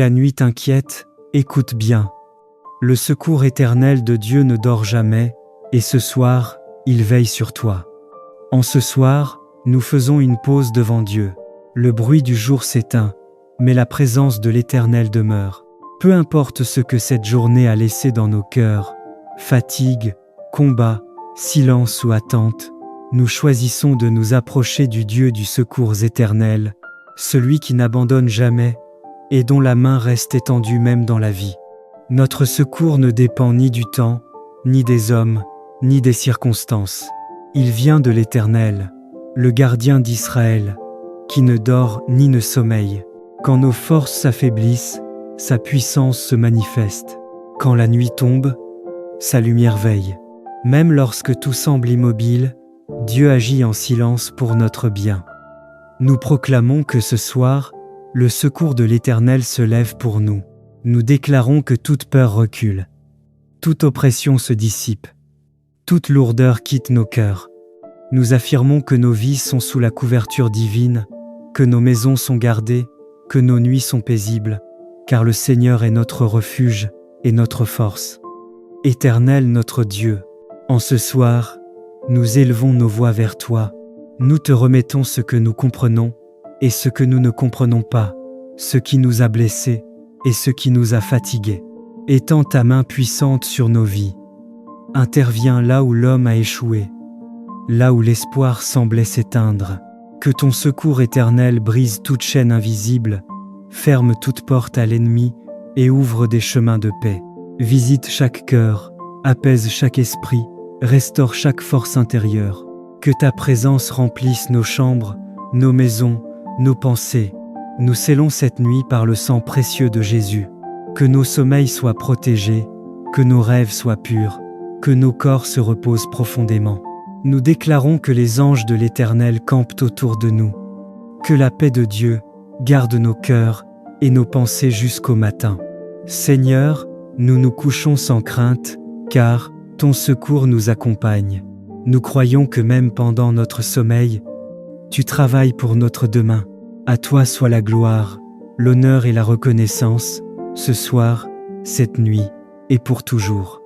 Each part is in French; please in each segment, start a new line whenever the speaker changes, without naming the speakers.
La nuit t'inquiète, écoute bien. Le secours éternel de Dieu ne dort jamais, et ce soir, il veille sur toi. En ce soir, nous faisons une pause devant Dieu. Le bruit du jour s'éteint, mais la présence de l'Éternel demeure. Peu importe ce que cette journée a laissé dans nos cœurs, fatigue, combat, silence ou attente, nous choisissons de nous approcher du Dieu du secours éternel, celui qui n'abandonne jamais et dont la main reste étendue même dans la vie. Notre secours ne dépend ni du temps, ni des hommes, ni des circonstances. Il vient de l'Éternel, le gardien d'Israël, qui ne dort ni ne sommeille. Quand nos forces s'affaiblissent, sa puissance se manifeste. Quand la nuit tombe, sa lumière veille. Même lorsque tout semble immobile, Dieu agit en silence pour notre bien. Nous proclamons que ce soir, le secours de l'Éternel se lève pour nous. Nous déclarons que toute peur recule. Toute oppression se dissipe. Toute lourdeur quitte nos cœurs. Nous affirmons que nos vies sont sous la couverture divine, que nos maisons sont gardées, que nos nuits sont paisibles, car le Seigneur est notre refuge et notre force. Éternel notre Dieu, en ce soir, nous élevons nos voix vers toi. Nous te remettons ce que nous comprenons et ce que nous ne comprenons pas, ce qui nous a blessés et ce qui nous a fatigués. Étends ta main puissante sur nos vies. Interviens là où l'homme a échoué, là où l'espoir semblait s'éteindre. Que ton secours éternel brise toute chaîne invisible, ferme toute porte à l'ennemi et ouvre des chemins de paix. Visite chaque cœur, apaise chaque esprit, restaure chaque force intérieure. Que ta présence remplisse nos chambres, nos maisons, nos pensées. Nous scellons cette nuit par le sang précieux de Jésus. Que nos sommeils soient protégés, que nos rêves soient purs, que nos corps se reposent profondément. Nous déclarons que les anges de l'Éternel campent autour de nous. Que la paix de Dieu garde nos cœurs et nos pensées jusqu'au matin. Seigneur, nous nous couchons sans crainte, car ton secours nous accompagne. Nous croyons que même pendant notre sommeil, tu travailles pour notre demain. À toi soit la gloire, l'honneur et la reconnaissance, ce soir, cette nuit et pour toujours.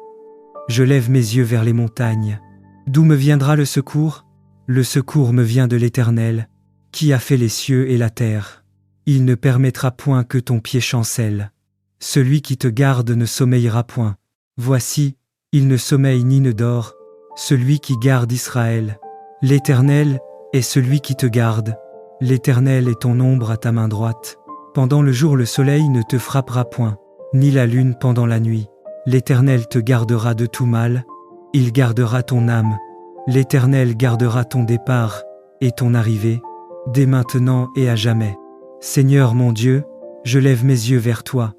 Je lève mes yeux vers les montagnes. D'où me viendra le secours? Le secours me vient de l'Éternel, qui a fait les cieux et la terre. Il ne permettra point que ton pied chancelle. Celui qui te garde ne sommeillera point. Voici, il ne sommeille ni ne dort, celui qui garde Israël. L'Éternel est celui qui te garde. L'Éternel est ton ombre à ta main droite. Pendant le jour le soleil ne te frappera point, ni la lune pendant la nuit. L'Éternel te gardera de tout mal, il gardera ton âme. L'Éternel gardera ton départ et ton arrivée, dès maintenant et à jamais. Seigneur mon Dieu, je lève mes yeux vers toi,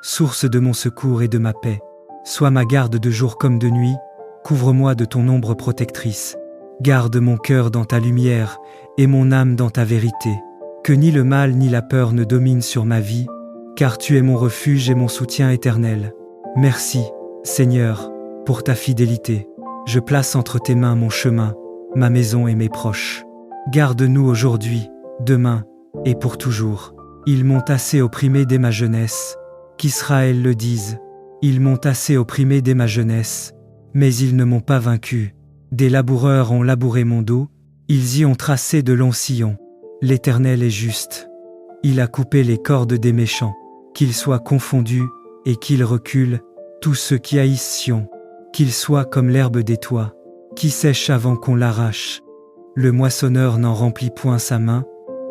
source de mon secours et de ma paix. Sois ma garde de jour comme de nuit, couvre-moi de ton ombre protectrice. Garde mon cœur dans ta lumière et mon âme dans ta vérité. Que ni le mal ni la peur ne dominent sur ma vie, car tu es mon refuge et mon soutien éternel. Merci, Seigneur, pour ta fidélité. Je place entre tes mains mon chemin, ma maison et mes proches. Garde-nous aujourd'hui, demain et pour toujours. Ils m'ont assez opprimé dès ma jeunesse, qu'Israël le dise. Ils m'ont assez opprimé dès ma jeunesse, mais ils ne m'ont pas vaincu. Des laboureurs ont labouré mon dos, ils y ont tracé de longs sillons. L'Éternel est juste. Il a coupé les cordes des méchants. Qu'ils soient confondus et qu'ils reculent, tous ceux qui haïssent Sion. Qu'ils soient comme l'herbe des toits, qui sèche avant qu'on l'arrache. Le moissonneur n'en remplit point sa main,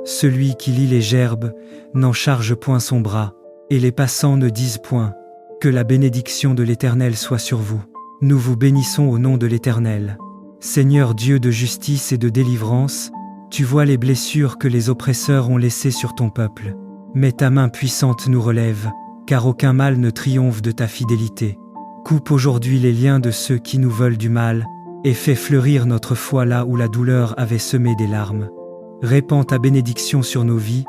celui qui lie les gerbes n'en charge point son bras, et les passants ne disent point que la bénédiction de l'Éternel soit sur vous. Nous vous bénissons au nom de l'Éternel. Seigneur Dieu de justice et de délivrance, tu vois les blessures que les oppresseurs ont laissées sur ton peuple. Mais ta main puissante nous relève, car aucun mal ne triomphe de ta fidélité. Coupe aujourd'hui les liens de ceux qui nous veulent du mal, et fais fleurir notre foi là où la douleur avait semé des larmes. Répands ta bénédiction sur nos vies,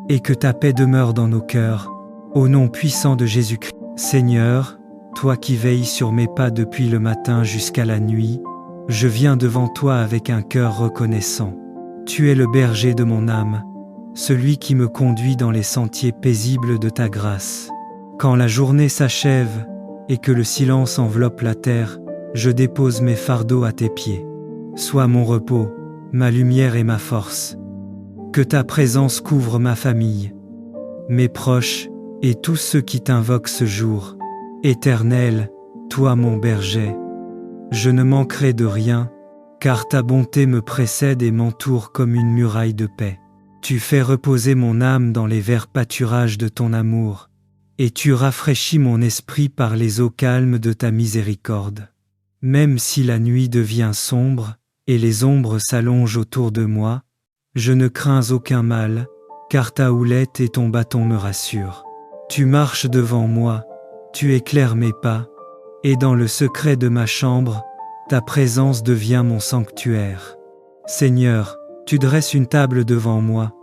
et que ta paix demeure dans nos cœurs. Au nom puissant de Jésus-Christ. Seigneur, toi qui veilles sur mes pas depuis le matin jusqu'à la nuit, je viens devant toi avec un cœur reconnaissant. Tu es le berger de mon âme. celui qui me conduit dans les sentiers paisibles de ta grâce. Quand la journée s'achève et que le silence enveloppe la terre, je dépose mes fardeaux à tes pieds. Sois mon repos, ma lumière et ma force. Que ta présence couvre ma famille, mes proches et tous ceux qui t'invoquent ce jour. Éternel, toi mon berger, je ne manquerai de rien, car ta bonté me précède et m'entoure comme une muraille de paix. Tu fais reposer mon âme dans les verts pâturages de ton amour, et tu rafraîchis mon esprit par les eaux calmes de ta miséricorde. Même si la nuit devient sombre et les ombres s'allongent autour de moi, je ne crains aucun mal, car ta houlette et ton bâton me rassurent. Tu marches devant moi, tu éclaires mes pas, et dans le secret de ma chambre, ta présence devient mon sanctuaire. Seigneur, tu dresses une table devant moi,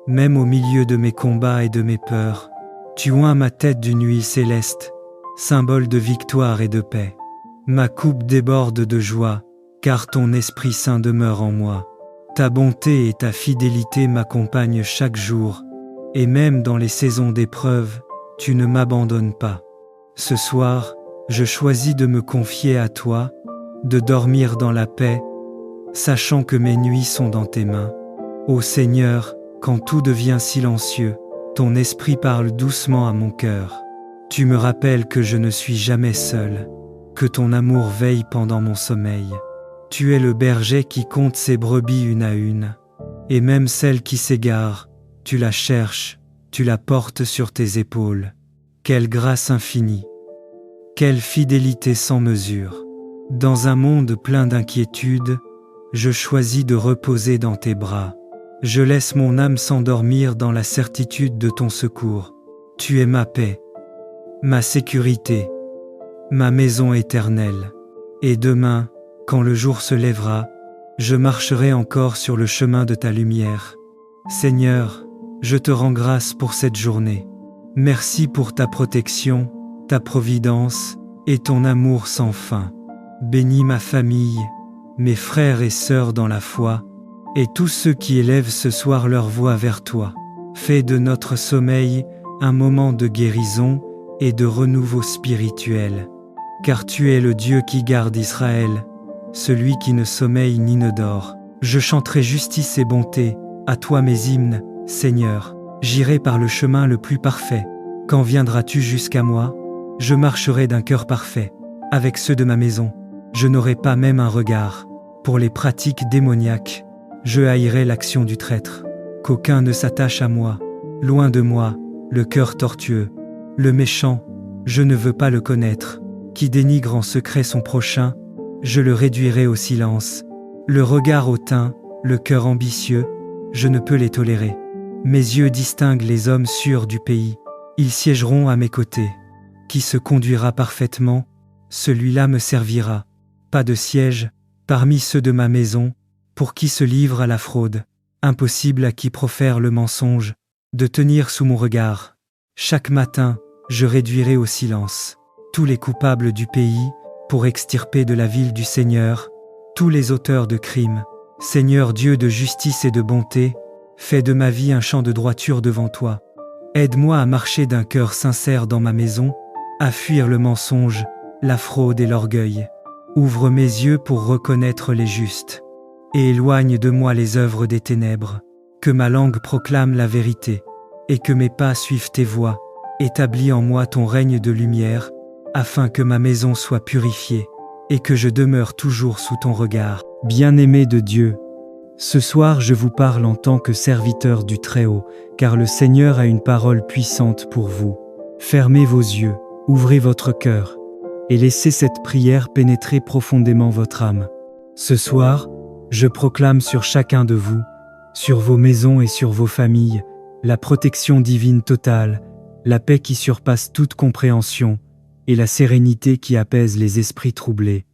même au milieu de mes combats et de mes peurs. Tu oins ma tête d'une huile céleste, symbole de victoire et de paix. Ma coupe déborde de joie, car ton Esprit Saint demeure en moi. Ta bonté et ta fidélité m'accompagnent chaque jour, et même dans les saisons d'épreuve, tu ne m'abandonnes pas. Ce soir, je choisis de me confier à toi, de dormir dans la paix, sachant que mes nuits sont dans tes mains. Ô Seigneur, quand tout devient silencieux, ton esprit parle doucement à mon cœur. Tu me rappelles que je ne suis jamais seul, que ton amour veille pendant mon sommeil. Tu es le berger qui compte ses brebis une à une, et même celle qui s'égare, tu la cherches, tu la portes sur tes épaules. Quelle grâce infinie! Quelle fidélité sans mesure! Dans un monde plein d'inquiétudes, je choisis de reposer dans tes bras. Je laisse mon âme s'endormir dans la certitude de ton secours. Tu es ma paix, ma sécurité, ma maison éternelle. Et demain, quand le jour se lèvera, je marcherai encore sur le chemin de ta lumière. Seigneur, je te rends grâce pour cette journée. Merci pour ta protection, ta providence et ton amour sans fin. Bénis ma famille, mes frères et sœurs dans la foi, et tous ceux qui élèvent ce soir leur voix vers toi. Fais de notre sommeil un moment de guérison et de renouveau spirituel. Car tu es le Dieu qui garde Israël, celui qui ne sommeille ni ne dort. Je chanterai justice et bonté, à toi mes hymnes, Seigneur. J'irai par le chemin le plus parfait. Quand viendras-tu jusqu'à moi? Je marcherai d'un cœur parfait. Avec ceux de ma maison, je n'aurai pas même un regard. Pour les pratiques démoniaques, je haïrai l'action du traître. Qu'aucun ne s'attache à moi. Loin de moi, le cœur tortueux. Le méchant, je ne veux pas le connaître. Qui dénigre en secret son prochain, je le réduirai au silence. Le regard hautain, le cœur ambitieux, je ne peux les tolérer. Mes yeux distinguent les hommes sûrs du pays. Ils siégeront à mes côtés. Qui se conduira parfaitement, celui-là me servira. Pas de siège, parmi ceux de ma maison, pour qui se livre à la fraude. Impossible à qui profère le mensonge, de tenir sous mon regard. Chaque matin, je réduirai au silence tous les coupables du pays, pour extirper de la ville du Seigneur tous les auteurs de crimes. Seigneur Dieu de justice et de bonté, fais de ma vie un champ de droiture devant toi. Aide-moi à marcher d'un cœur sincère dans ma maison, à fuir le mensonge, la fraude et l'orgueil. Ouvre mes yeux pour reconnaître les justes, et éloigne de moi les œuvres des ténèbres. Que ma langue proclame la vérité, et que mes pas suivent tes voies. Établis en moi ton règne de lumière, afin que ma maison soit purifiée, et que je demeure toujours sous ton regard. Bien-aimé de Dieu, ce soir je vous parle en tant que serviteur du Très-Haut, car le Seigneur a une parole puissante pour vous. Fermez vos yeux, ouvrez votre cœur, et laissez cette prière pénétrer profondément votre âme. Ce soir, je proclame sur chacun de vous, sur vos maisons et sur vos familles, la protection divine totale, la paix qui surpasse toute compréhension, et la sérénité qui apaise les esprits troublés.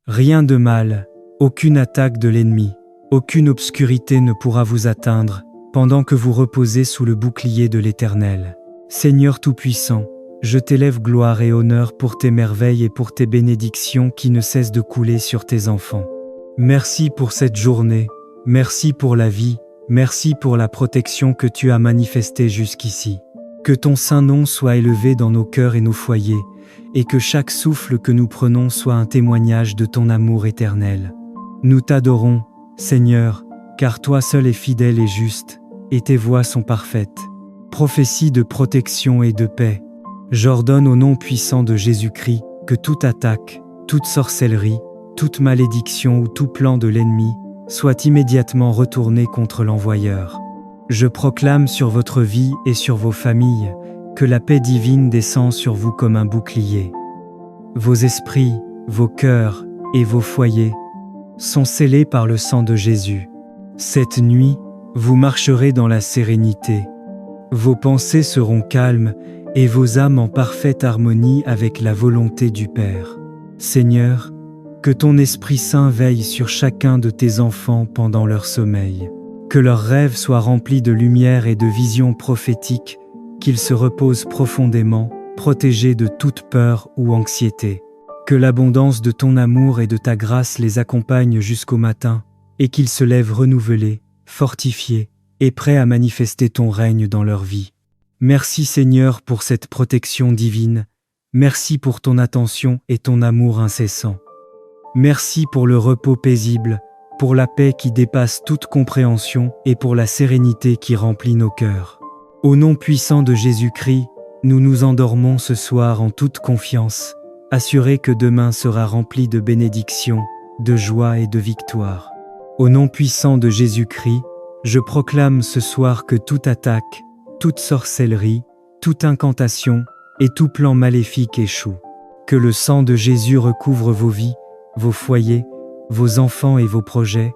Rien de mal, aucune attaque de l'ennemi, aucune obscurité ne pourra vous atteindre, pendant que vous reposez sous le bouclier de l'Éternel. Seigneur Tout-Puissant, je t'élève gloire et honneur pour tes merveilles et pour tes bénédictions qui ne cessent de couler sur tes enfants. Merci pour cette journée, merci pour la vie, Merci pour la protection que tu as manifestée jusqu'ici. Que ton saint nom soit élevé dans nos cœurs et nos foyers, et que chaque souffle que nous prenons soit un témoignage de ton amour éternel. Nous t'adorons, Seigneur, car toi seul es fidèle et juste, et tes voies sont parfaites. Prophétie de protection et de paix. J'ordonne au nom puissant de Jésus-Christ que toute attaque, toute sorcellerie, toute malédiction ou tout plan de l'ennemi soit immédiatement retourné contre l'envoyeur. Je proclame sur votre vie et sur vos familles que la paix divine descend sur vous comme un bouclier. Vos esprits, vos cœurs et vos foyers sont scellés par le sang de Jésus. Cette nuit, vous marcherez dans la sérénité. Vos pensées seront calmes et vos âmes en parfaite harmonie avec la volonté du Père. Seigneur, que ton Esprit Saint veille sur chacun de tes enfants pendant leur sommeil. Que leurs rêves soient remplis de lumière et de visions prophétiques, qu'ils se reposent profondément, protégés de toute peur ou anxiété. Que l'abondance de ton amour et de ta grâce les accompagne jusqu'au matin, et qu'ils se lèvent renouvelés, fortifiés et prêts à manifester ton règne dans leur vie. Merci Seigneur pour cette protection divine. Merci pour ton attention et ton amour incessant. Merci pour le repos paisible, pour la paix qui dépasse toute compréhension et pour la sérénité qui remplit nos cœurs. Au nom puissant de Jésus-Christ, nous nous endormons ce soir en toute confiance, assurés que demain sera rempli de bénédictions, de joie et de victoire. Au nom puissant de Jésus-Christ, je proclame ce soir que toute attaque, toute sorcellerie, toute incantation et tout plan maléfique échoue. Que le sang de Jésus recouvre vos vies, vos foyers, vos enfants et vos projets,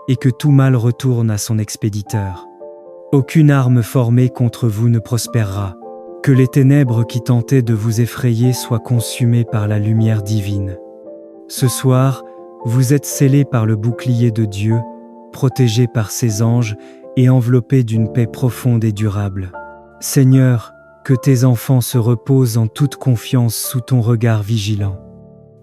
et que tout mal retourne à son expéditeur. Aucune arme formée contre vous ne prospérera. Que les ténèbres qui tentaient de vous effrayer soient consumées par la lumière divine. Ce soir, vous êtes scellés par le bouclier de Dieu, protégés par ses anges et enveloppés d'une paix profonde et durable. Seigneur, que tes enfants se reposent en toute confiance sous ton regard vigilant.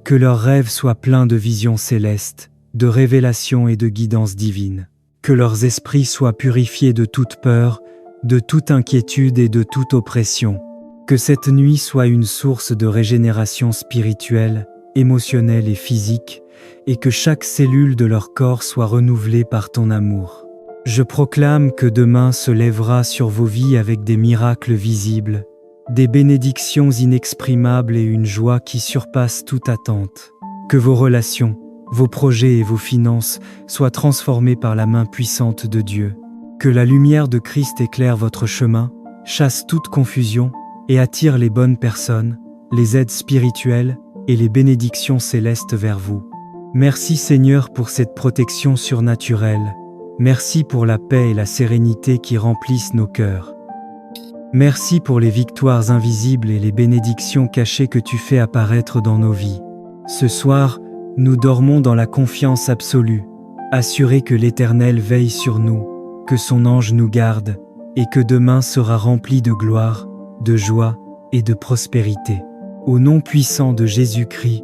Que leurs rêves soient pleins de visions célestes, de révélations et de guidance divine. Que leurs esprits soient purifiés de toute peur, de toute inquiétude et de toute oppression. Que cette nuit soit une source de régénération spirituelle, émotionnelle et physique, et que chaque cellule de leur corps soit renouvelée par ton amour. Je proclame que demain se lèvera sur vos vies avec des miracles visibles, des bénédictions inexprimables et une joie qui surpasse toute attente. Que vos relations, vos projets et vos finances soient transformés par la main puissante de Dieu. Que la lumière de Christ éclaire votre chemin, chasse toute confusion et attire les bonnes personnes, les aides spirituelles et les bénédictions célestes vers vous. Merci Seigneur pour cette protection surnaturelle. Merci pour la paix et la sérénité qui remplissent nos cœurs. Merci pour les victoires invisibles et les bénédictions cachées que tu fais apparaître dans nos vies. Ce soir, nous dormons dans la confiance absolue, assurés que l'Éternel veille sur nous, que son ange nous garde, et que demain sera rempli de gloire, de joie et de prospérité. Au nom puissant de Jésus-Christ,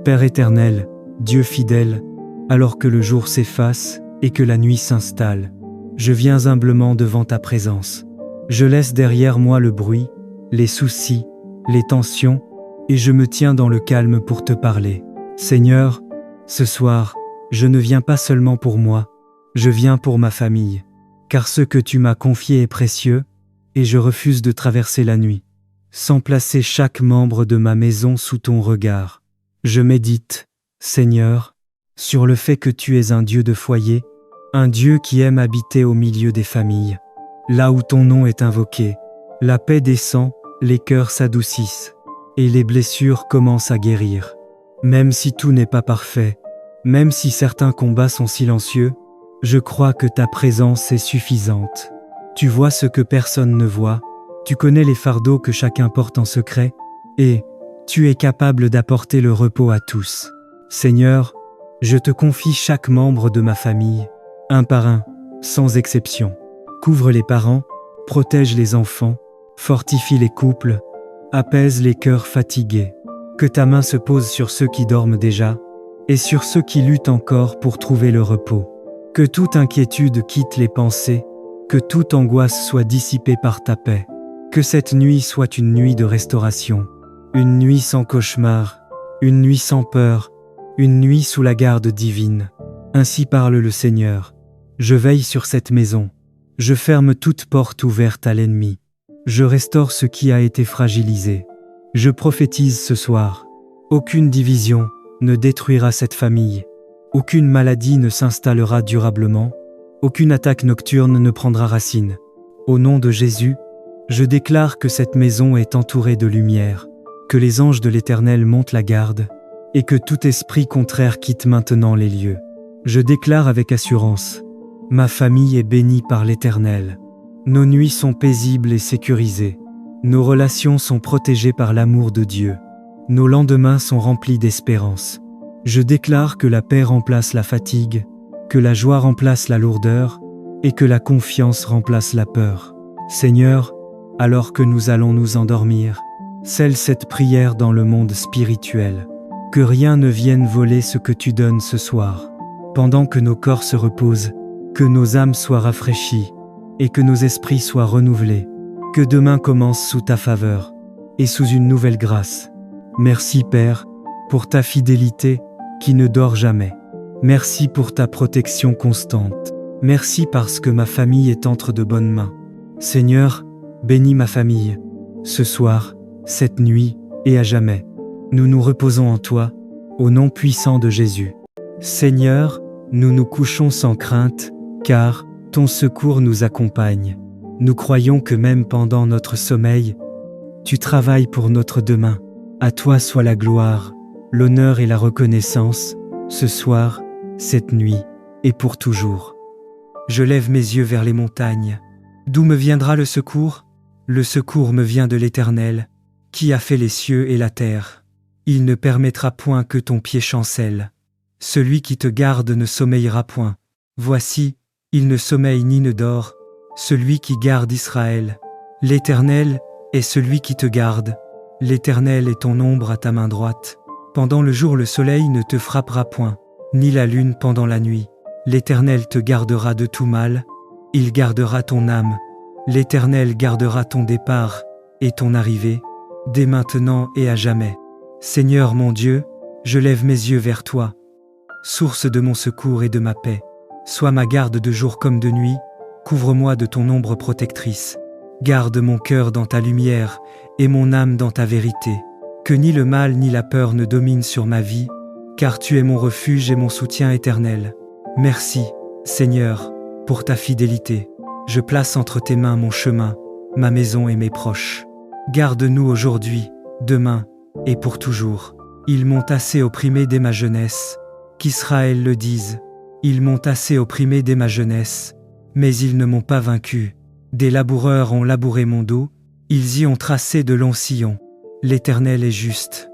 Père éternel, Dieu fidèle, alors que le jour s'efface et que la nuit s'installe, je viens humblement devant ta présence. Je laisse derrière moi le bruit, les soucis, les tensions, et je me tiens dans le calme pour te parler. Seigneur, ce soir, je ne viens pas seulement pour moi, je viens pour ma famille, car ce que tu m'as confié est précieux, et je refuse de traverser la nuit, sans placer chaque membre de ma maison sous ton regard. Je médite, Seigneur, sur le fait que tu es un Dieu de foyer, un Dieu qui aime habiter au milieu des familles. Là où ton nom est invoqué, la paix descend, les cœurs s'adoucissent, et les blessures commencent à guérir. Même si tout n'est pas parfait, même si certains combats sont silencieux, je crois que ta présence est suffisante. Tu vois ce que personne ne voit, tu connais les fardeaux que chacun porte en secret, et tu es capable d'apporter le repos à tous. Seigneur, je te confie chaque membre de ma famille, un par un, sans exception. Couvre les parents, protège les enfants, fortifie les couples, apaise les cœurs fatigués. Que ta main se pose sur ceux qui dorment déjà, et sur ceux qui luttent encore pour trouver le repos. Que toute inquiétude quitte les pensées, que toute angoisse soit dissipée par ta paix. Que cette nuit soit une nuit de restauration, une nuit sans cauchemar, une nuit sans peur, une nuit sous la garde divine. Ainsi parle le Seigneur. Je veille sur cette maison. Je ferme toute porte ouverte à l'ennemi. Je restaure ce qui a été fragilisé. Je prophétise ce soir. Aucune division ne détruira cette famille. Aucune maladie ne s'installera durablement. Aucune attaque nocturne ne prendra racine. Au nom de Jésus, je déclare que cette maison est entourée de lumière, que les anges de l'Éternel montent la garde, et que tout esprit contraire quitte maintenant les lieux. Je déclare avec assurance, ma famille est bénie par l'Éternel. Nos nuits sont paisibles et sécurisées. Nos relations sont protégées par l'amour de Dieu. Nos lendemains sont remplis d'espérance. Je déclare que la paix remplace la fatigue, que la joie remplace la lourdeur, et que la confiance remplace la peur. Seigneur, alors que nous allons nous endormir, scelle cette prière dans le monde spirituel. Que rien ne vienne voler ce que tu donnes ce soir. Pendant que nos corps se reposent, que nos âmes soient rafraîchies, et que nos esprits soient renouvelés. Que demain commence sous ta faveur, et sous une nouvelle grâce. Merci Père, pour ta fidélité, qui ne dort jamais. Merci pour ta protection constante. Merci parce que ma famille est entre de bonnes mains. Seigneur, bénis ma famille, ce soir, cette nuit, et à jamais. Nous nous reposons en toi, au nom puissant de Jésus. Seigneur, nous nous couchons sans crainte, car ton secours nous accompagne. Nous croyons que même pendant notre sommeil, tu travailles pour notre demain. À toi soit la gloire, l'honneur et la reconnaissance, ce soir, cette nuit, et pour toujours. Je lève mes yeux vers les montagnes. D'où me viendra le secours? Le secours me vient de l'Éternel, qui a fait les cieux et la terre. Il ne permettra point que ton pied chancelle. Celui qui te garde ne sommeillera point. Voici, il ne sommeille ni ne dort, celui qui garde Israël. L'Éternel est celui qui te garde. L'Éternel est ton ombre à ta main droite. Pendant le jour le soleil ne te frappera point, ni la lune pendant la nuit. L'Éternel te gardera de tout mal, il gardera ton âme. L'Éternel gardera ton départ et ton arrivée, dès maintenant et à jamais. Seigneur mon Dieu, je lève mes yeux vers toi, source de mon secours et de ma paix. Sois ma garde de jour comme de nuit, couvre-moi de ton ombre protectrice. Garde mon cœur dans ta lumière et mon âme dans ta vérité. Que ni le mal ni la peur ne dominent sur ma vie, car tu es mon refuge et mon soutien éternel. Merci, Seigneur, pour ta fidélité. Je place entre tes mains mon chemin, ma maison et mes proches. Garde-nous aujourd'hui, demain et pour toujours. Ils m'ont assez opprimé dès ma jeunesse, qu'Israël le dise. Ils m'ont assez opprimé dès ma jeunesse, mais ils ne m'ont pas vaincu. Des laboureurs ont labouré mon dos, ils y ont tracé de longs sillons. L'Éternel est juste.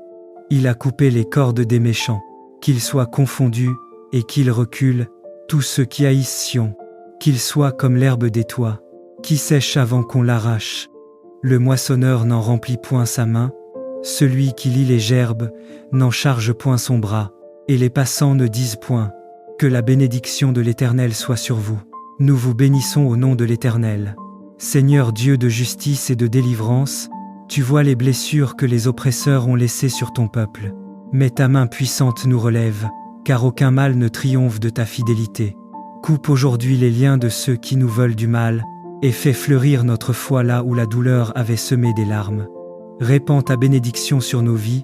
Il a coupé les cordes des méchants, qu'ils soient confondus et qu'ils reculent, tous ceux qui haïssent Sion, qu'ils soient comme l'herbe des toits, qui sèche avant qu'on l'arrache. Le moissonneur n'en remplit point sa main, celui qui lie les gerbes n'en charge point son bras, et les passants ne disent point, que la bénédiction de l'Éternel soit sur vous. Nous vous bénissons au nom de l'Éternel. Seigneur Dieu de justice et de délivrance, tu vois les blessures que les oppresseurs ont laissées sur ton peuple. Mais ta main puissante nous relève, car aucun mal ne triomphe de ta fidélité. Coupe aujourd'hui les liens de ceux qui nous veulent du mal, et fais fleurir notre foi là où la douleur avait semé des larmes. Répands ta bénédiction sur nos vies,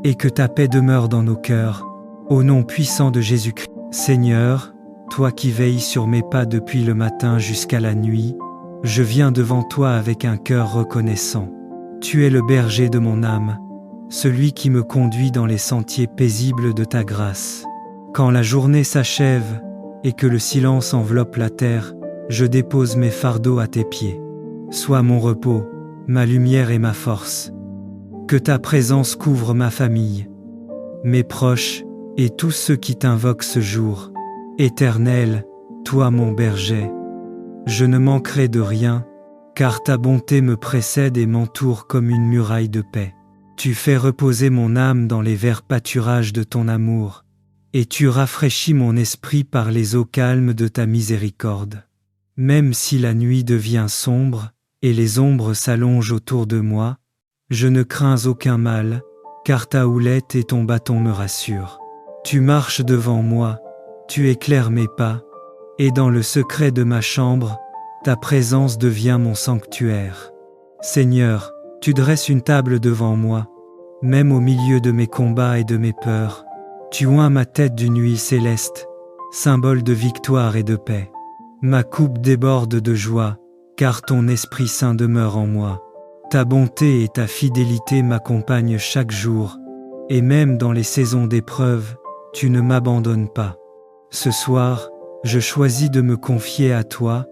et que ta paix demeure dans nos cœurs. Au nom puissant de Jésus-Christ. Seigneur, toi qui veilles sur mes pas depuis le matin jusqu'à la nuit, je viens devant toi avec un cœur reconnaissant. Tu es le berger de mon âme, celui qui me conduit dans les sentiers paisibles de ta grâce. Quand la journée s'achève et que le silence enveloppe la terre, je dépose mes fardeaux à tes pieds. Sois mon repos, ma lumière et ma force. Que ta présence couvre ma famille, mes proches et tous ceux qui t'invoquent ce jour. Éternel, toi mon berger, je ne manquerai de rien, car ta bonté me précède et m'entoure comme une muraille de paix. Tu fais reposer mon âme dans les verts pâturages de ton amour, et tu rafraîchis mon esprit par les eaux calmes de ta miséricorde. Même si la nuit devient sombre, et les ombres s'allongent autour de moi, je ne crains aucun mal, car ta houlette et ton bâton me rassurent. Tu marches devant moi, tu éclaires mes pas, et dans le secret de ma chambre, ta présence devient mon sanctuaire. Seigneur, tu dresses une table devant moi, même au milieu de mes combats et de mes peurs. Tu oins ma tête d'une huile céleste, symbole de victoire et de paix. Ma coupe déborde de joie, car ton Esprit Saint demeure en moi. Ta bonté et ta fidélité m'accompagnent chaque jour, et même dans les saisons d'épreuve, tu ne m'abandonnes pas. Ce soir, je choisis de me confier à toi,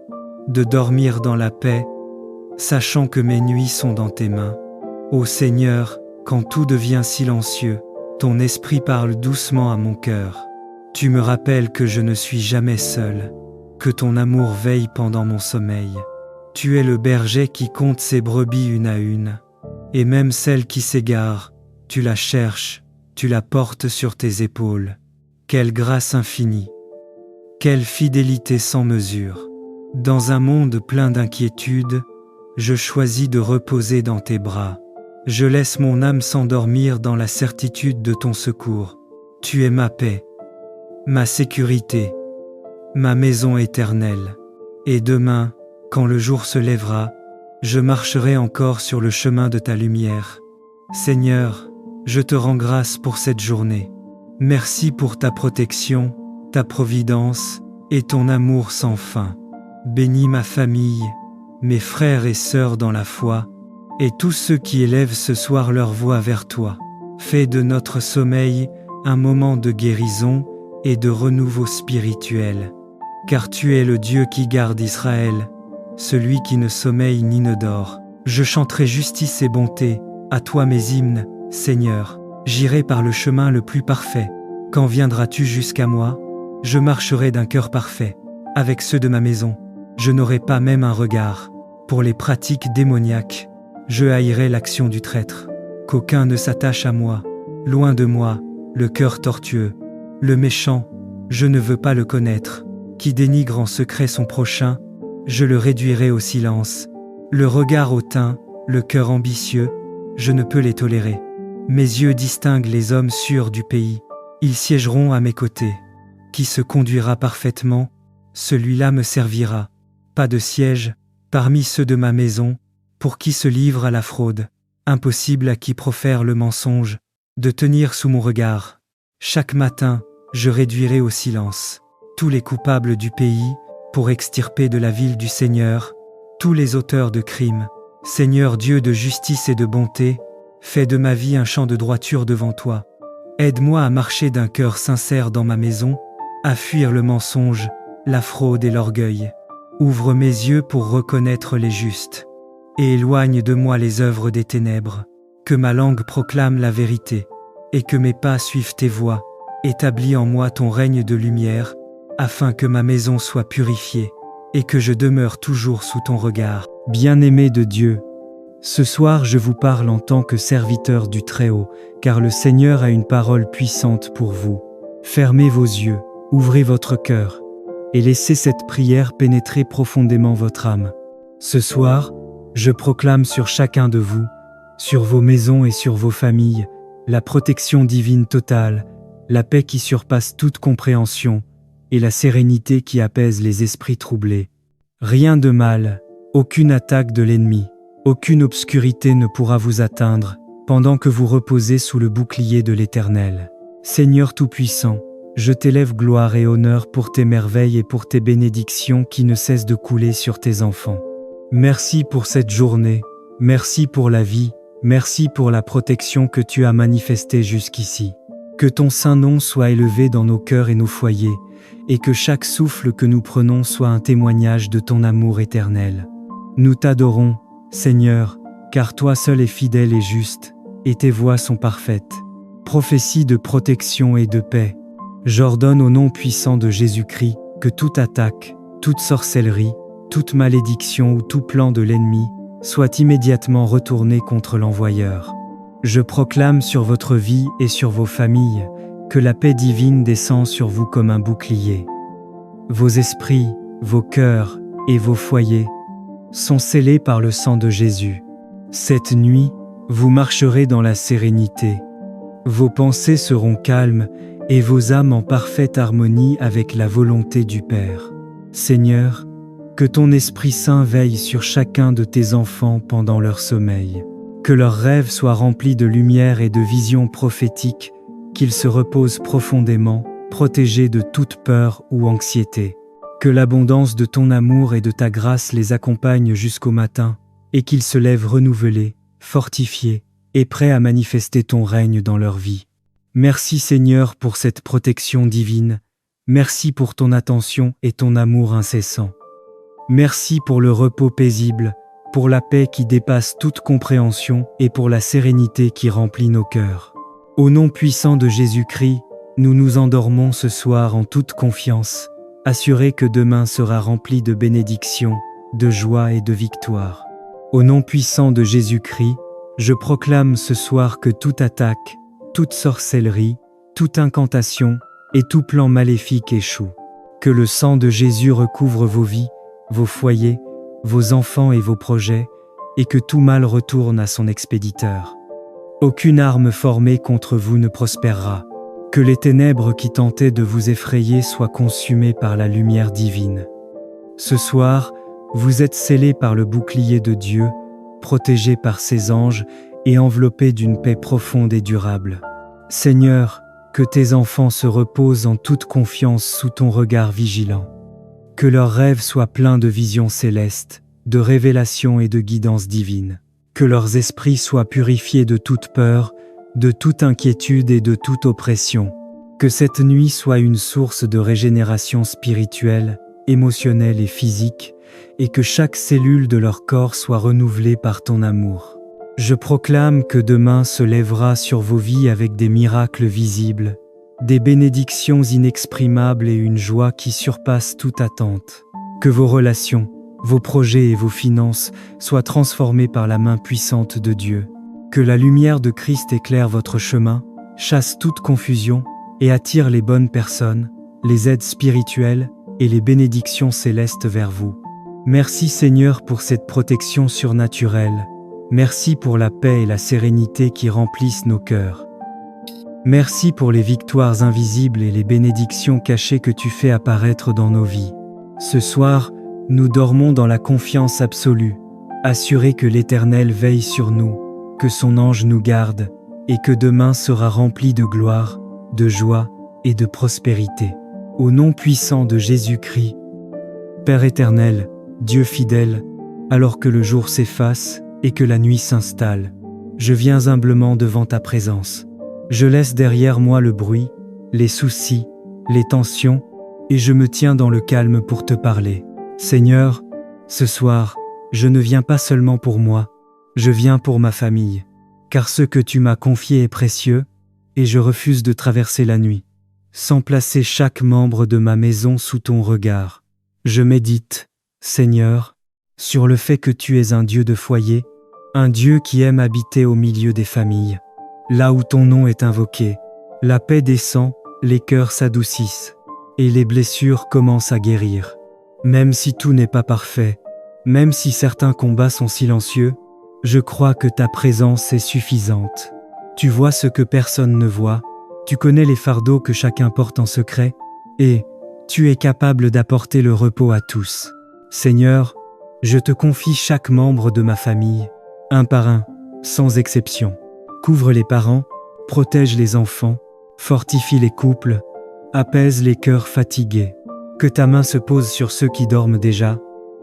de dormir dans la paix, sachant que mes nuits sont dans tes mains. Ô Seigneur, quand tout devient silencieux, ton esprit parle doucement à mon cœur. Tu me rappelles que je ne suis jamais seul, que ton amour veille pendant mon sommeil. Tu es le berger qui compte ses brebis une à une, et même celle qui s'égare, tu la cherches, tu la portes sur tes épaules. Quelle grâce infinie! Quelle fidélité sans mesure! Dans un monde plein d'inquiétudes, je choisis de reposer dans tes bras. Je laisse mon âme s'endormir dans la certitude de ton secours. Tu es ma paix, ma sécurité, ma maison éternelle. Et demain, quand le jour se lèvera, je marcherai encore sur le chemin de ta lumière. Seigneur, je te rends grâce pour cette journée. Merci pour ta protection, ta providence et ton amour sans fin. Bénis ma famille, mes frères et sœurs dans la foi, et tous ceux qui élèvent ce soir leur voix vers toi. Fais de notre sommeil un moment de guérison et de renouveau spirituel. Car tu es le Dieu qui garde Israël, celui qui ne sommeille ni ne dort. Je chanterai justice et bonté, à toi mes hymnes, Seigneur. J'irai par le chemin le plus parfait. Quand viendras-tu jusqu'à moi? Je marcherai d'un cœur parfait. Avec ceux de ma maison, je n'aurai pas même un regard. Pour les pratiques démoniaques, je haïrai l'action du traître. Qu'aucun ne s'attache à moi. Loin de moi, le cœur tortueux. Le méchant, je ne veux pas le connaître. Qui dénigre en secret son prochain, je le réduirai au silence. Le regard hautain, le cœur ambitieux, je ne peux les tolérer. Mes yeux distinguent les hommes sûrs du pays. Ils siégeront à mes côtés. Qui se conduira parfaitement, celui-là me servira. Pas de siège, parmi ceux de ma maison, pour qui se livre à la fraude. Impossible à qui profère le mensonge, de tenir sous mon regard. Chaque matin, je réduirai au silence tous les coupables du pays, pour extirper de la ville du Seigneur tous les auteurs de crimes. Seigneur Dieu de justice et de bonté, fais de ma vie un champ de droiture devant toi. Aide-moi à marcher d'un cœur sincère dans ma maison, à fuir le mensonge, la fraude et l'orgueil. Ouvre mes yeux pour reconnaître les justes, et éloigne de moi les œuvres des ténèbres. Que ma langue proclame la vérité, et que mes pas suivent tes voies. Établis en moi ton règne de lumière, afin que ma maison soit purifiée, et que je demeure toujours sous ton regard. Bien-aimé de Dieu, ce soir je vous parle en tant que serviteur du Très-Haut, car le Seigneur a une parole puissante pour vous. Fermez vos yeux, ouvrez votre cœur, et laissez cette prière pénétrer profondément votre âme. Ce soir, je proclame sur chacun de vous, sur vos maisons et sur vos familles, la protection divine totale, la paix qui surpasse toute compréhension, et la sérénité qui apaise les esprits troublés. Rien de mal, aucune attaque de l'ennemi, aucune obscurité ne pourra vous atteindre, pendant que vous reposez sous le bouclier de l'Éternel. Seigneur Tout-Puissant, je t'élève gloire et honneur pour tes merveilles et pour tes bénédictions qui ne cessent de couler sur tes enfants. Merci pour cette journée, merci pour la vie, merci pour la protection que tu as manifestée jusqu'ici. Que ton saint nom soit élevé dans nos cœurs et nos foyers, et que chaque souffle que nous prenons soit un témoignage de ton amour éternel. Nous t'adorons, Seigneur, car toi seul es fidèle et juste, et tes voies sont parfaites. Prophétie de protection et de paix. J'ordonne au nom puissant de Jésus-Christ que toute attaque, toute sorcellerie, toute malédiction ou tout plan de l'ennemi soit immédiatement retourné contre l'envoyeur. Je proclame sur votre vie et sur vos familles que la paix divine descend sur vous comme un bouclier. Vos esprits, vos cœurs et vos foyers sont scellés par le sang de Jésus. Cette nuit, vous marcherez dans la sérénité. Vos pensées seront calmes et vos âmes en parfaite harmonie avec la volonté du Père. Seigneur, que ton Esprit Saint veille sur chacun de tes enfants pendant leur sommeil. Que leurs rêves soient remplis de lumière et de visions prophétiques, qu'ils se reposent profondément, protégés de toute peur ou anxiété. Que l'abondance de ton amour et de ta grâce les accompagne jusqu'au matin, et qu'ils se lèvent renouvelés, fortifiés et prêts à manifester ton règne dans leur vie. Merci Seigneur pour cette protection divine. Merci pour ton attention et ton amour incessant. Merci pour le repos paisible, pour la paix qui dépasse toute compréhension et pour la sérénité qui remplit nos cœurs. Au nom puissant de Jésus-Christ, nous nous endormons ce soir en toute confiance, assurés que demain sera rempli de bénédictions, de joie et de victoire. Au nom puissant de Jésus-Christ, je proclame ce soir que toute attaque, toute sorcellerie, toute incantation et tout plan maléfique échoue. Que le sang de Jésus recouvre vos vies, vos foyers, vos enfants et vos projets, et que tout mal retourne à son expéditeur. Aucune arme formée contre vous ne prospérera. Que les ténèbres qui tentaient de vous effrayer soient consumées par la lumière divine. Ce soir, vous êtes scellés par le bouclier de Dieu, protégés par ses anges et enveloppés d'une paix profonde et durable. Seigneur, que tes enfants se reposent en toute confiance sous ton regard vigilant. Que leurs rêves soient pleins de visions célestes, de révélations et de guidance divine. Que leurs esprits soient purifiés de toute peur, de toute inquiétude et de toute oppression. Que cette nuit soit une source de régénération spirituelle, émotionnelle et physique, et que chaque cellule de leur corps soit renouvelée par ton amour. Je proclame que demain se lèvera sur vos vies avec des miracles visibles, des bénédictions inexprimables et une joie qui surpasse toute attente. Que vos relations, vos projets et vos finances soient transformés par la main puissante de Dieu. Que la lumière de Christ éclaire votre chemin, chasse toute confusion et attire les bonnes personnes, les aides spirituelles et les bénédictions célestes vers vous. Merci Seigneur pour cette protection surnaturelle. Merci pour la paix et la sérénité qui remplissent nos cœurs. Merci pour les victoires invisibles et les bénédictions cachées que tu fais apparaître dans nos vies. Ce soir, nous dormons dans la confiance absolue, assurés que l'Éternel veille sur nous, que son ange nous garde, et que demain sera rempli de gloire, de joie et de prospérité. Au nom puissant de Jésus-Christ, Père éternel, Dieu fidèle, alors que le jour s'efface et que la nuit s'installe, je viens humblement devant ta présence. Je laisse derrière moi le bruit, les soucis, les tensions, et je me tiens dans le calme pour te parler. Seigneur, ce soir, je ne viens pas seulement pour moi, je viens pour ma famille, car ce que tu m'as confié est précieux, et je refuse de traverser la nuit, sans placer chaque membre de ma maison sous ton regard. Je médite, Seigneur, sur le fait que tu es un Dieu de foyer, un Dieu qui aime habiter au milieu des familles. Là où ton nom est invoqué, la paix descend, les cœurs s'adoucissent, et les blessures commencent à guérir. Même si tout n'est pas parfait, même si certains combats sont silencieux, je crois que ta présence est suffisante. Tu vois ce que personne ne voit, tu connais les fardeaux que chacun porte en secret, et tu es capable d'apporter le repos à tous. Seigneur, je te confie chaque membre de ma famille, un par un, sans exception. Couvre les parents, protège les enfants, fortifie les couples, apaise les cœurs fatigués. Que ta main se pose sur ceux qui dorment déjà,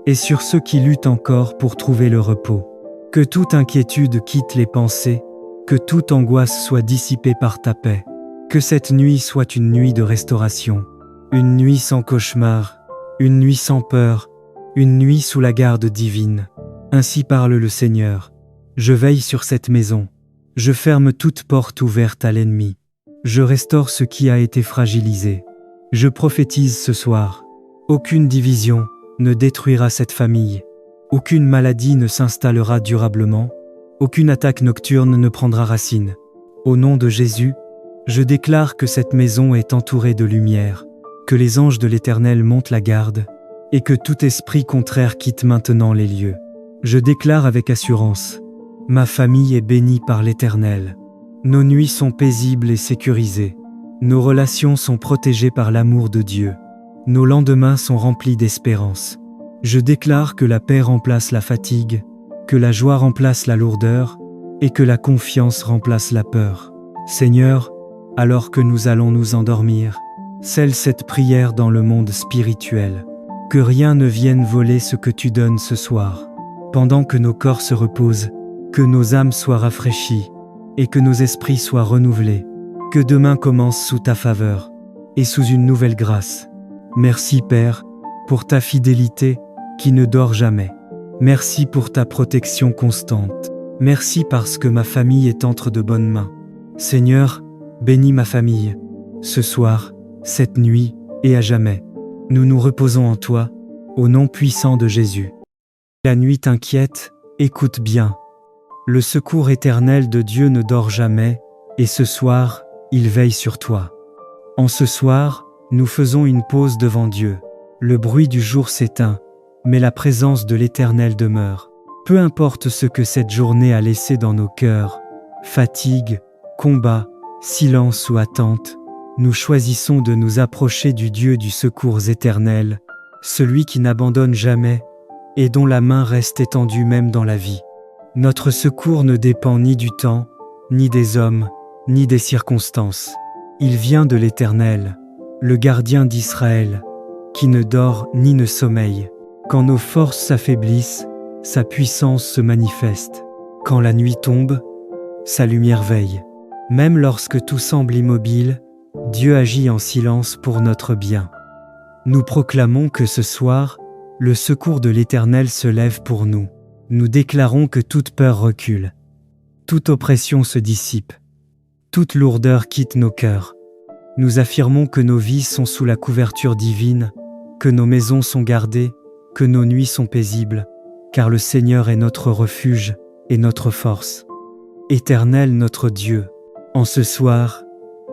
et sur ceux qui luttent encore pour trouver le repos. Que toute inquiétude quitte les pensées, que toute angoisse soit dissipée par ta paix. Que cette nuit soit une nuit de restauration, une nuit sans cauchemar, une nuit sans peur, une nuit sous la garde divine. Ainsi parle le Seigneur. Je veille sur cette maison. Je ferme toute porte ouverte à l'ennemi. Je restaure ce qui a été fragilisé. Je prophétise ce soir. Aucune division ne détruira cette famille. Aucune maladie ne s'installera durablement. Aucune attaque nocturne ne prendra racine. Au nom de Jésus, Je déclare que cette maison est entourée de lumière, que les anges de l'Éternel montent la garde, et que tout esprit contraire quitte maintenant les lieux. Je déclare avec assurance: ma famille est bénie par l'Éternel. Nos nuits sont paisibles et sécurisées. Nos relations sont protégées par l'amour de Dieu. Nos lendemains sont remplis d'espérance. Je déclare que la paix remplace la fatigue, que la joie remplace la lourdeur, et que la confiance remplace la peur. Seigneur, alors que nous allons nous endormir, scelle cette prière dans le monde spirituel. Que rien ne vienne voler ce que tu donnes ce soir. Pendant que nos corps se reposent, que nos âmes soient rafraîchies, et que nos esprits soient renouvelés. Que demain commence sous ta faveur, et sous une nouvelle grâce. Merci Père, pour ta fidélité, qui ne dort jamais. Merci pour ta protection constante. Merci parce que ma famille est entre de bonnes mains. Seigneur, bénis ma famille, ce soir, cette nuit, et à jamais. Nous nous reposons en toi, au nom puissant de Jésus. La nuit t'inquiète, écoute bien. Le secours éternel de Dieu ne dort jamais, et ce soir, il veille sur toi. En ce soir, nous faisons une pause devant Dieu. Le bruit du jour s'éteint, mais la présence de l'Éternel demeure. Peu importe ce que cette journée a laissé dans nos cœurs, fatigue, combat, silence ou attente, nous choisissons de nous approcher du Dieu du secours éternel, celui qui n'abandonne jamais et dont la main reste étendue même dans la vie. Notre secours ne dépend ni du temps, ni des hommes, ni des circonstances. Il vient de l'Éternel, le gardien d'Israël, qui ne dort ni ne sommeille. Quand nos forces s'affaiblissent, sa puissance se manifeste. Quand la nuit tombe, sa lumière veille. Même lorsque tout semble immobile, Dieu agit en silence pour notre bien. Nous proclamons que ce soir, le secours de l'Éternel se lève pour nous. Nous déclarons que toute peur recule. Toute oppression se dissipe. Toute lourdeur quitte nos cœurs. Nous affirmons que nos vies sont sous la couverture divine, que nos maisons sont gardées, que nos nuits sont paisibles, car le Seigneur est notre refuge et notre force. Éternel notre Dieu, en ce soir,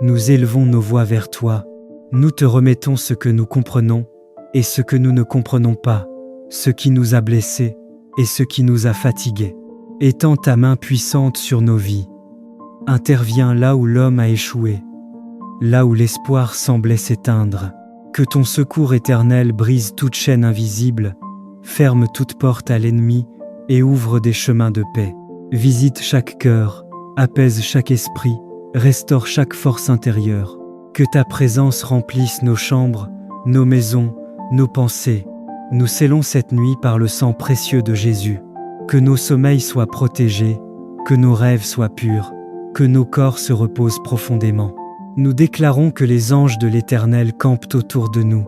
nous élevons nos voix vers toi. Nous te remettons ce que nous comprenons et ce que nous ne comprenons pas, ce qui nous a blessés et ce qui nous a fatigués. Étends ta main puissante sur nos vies. Interviens là où l'homme a échoué, là où l'espoir semblait s'éteindre. Que ton secours éternel brise toute chaîne invisible, ferme toute porte à l'ennemi et ouvre des chemins de paix. Visite chaque cœur, apaise chaque esprit, restaure chaque force intérieure. Que ta présence remplisse nos chambres, nos maisons, nos pensées. Nous scellons cette nuit par le sang précieux de Jésus. Que nos sommeils soient protégés, que nos rêves soient purs, que nos corps se reposent profondément. Nous déclarons que les anges de l'Éternel campent autour de nous.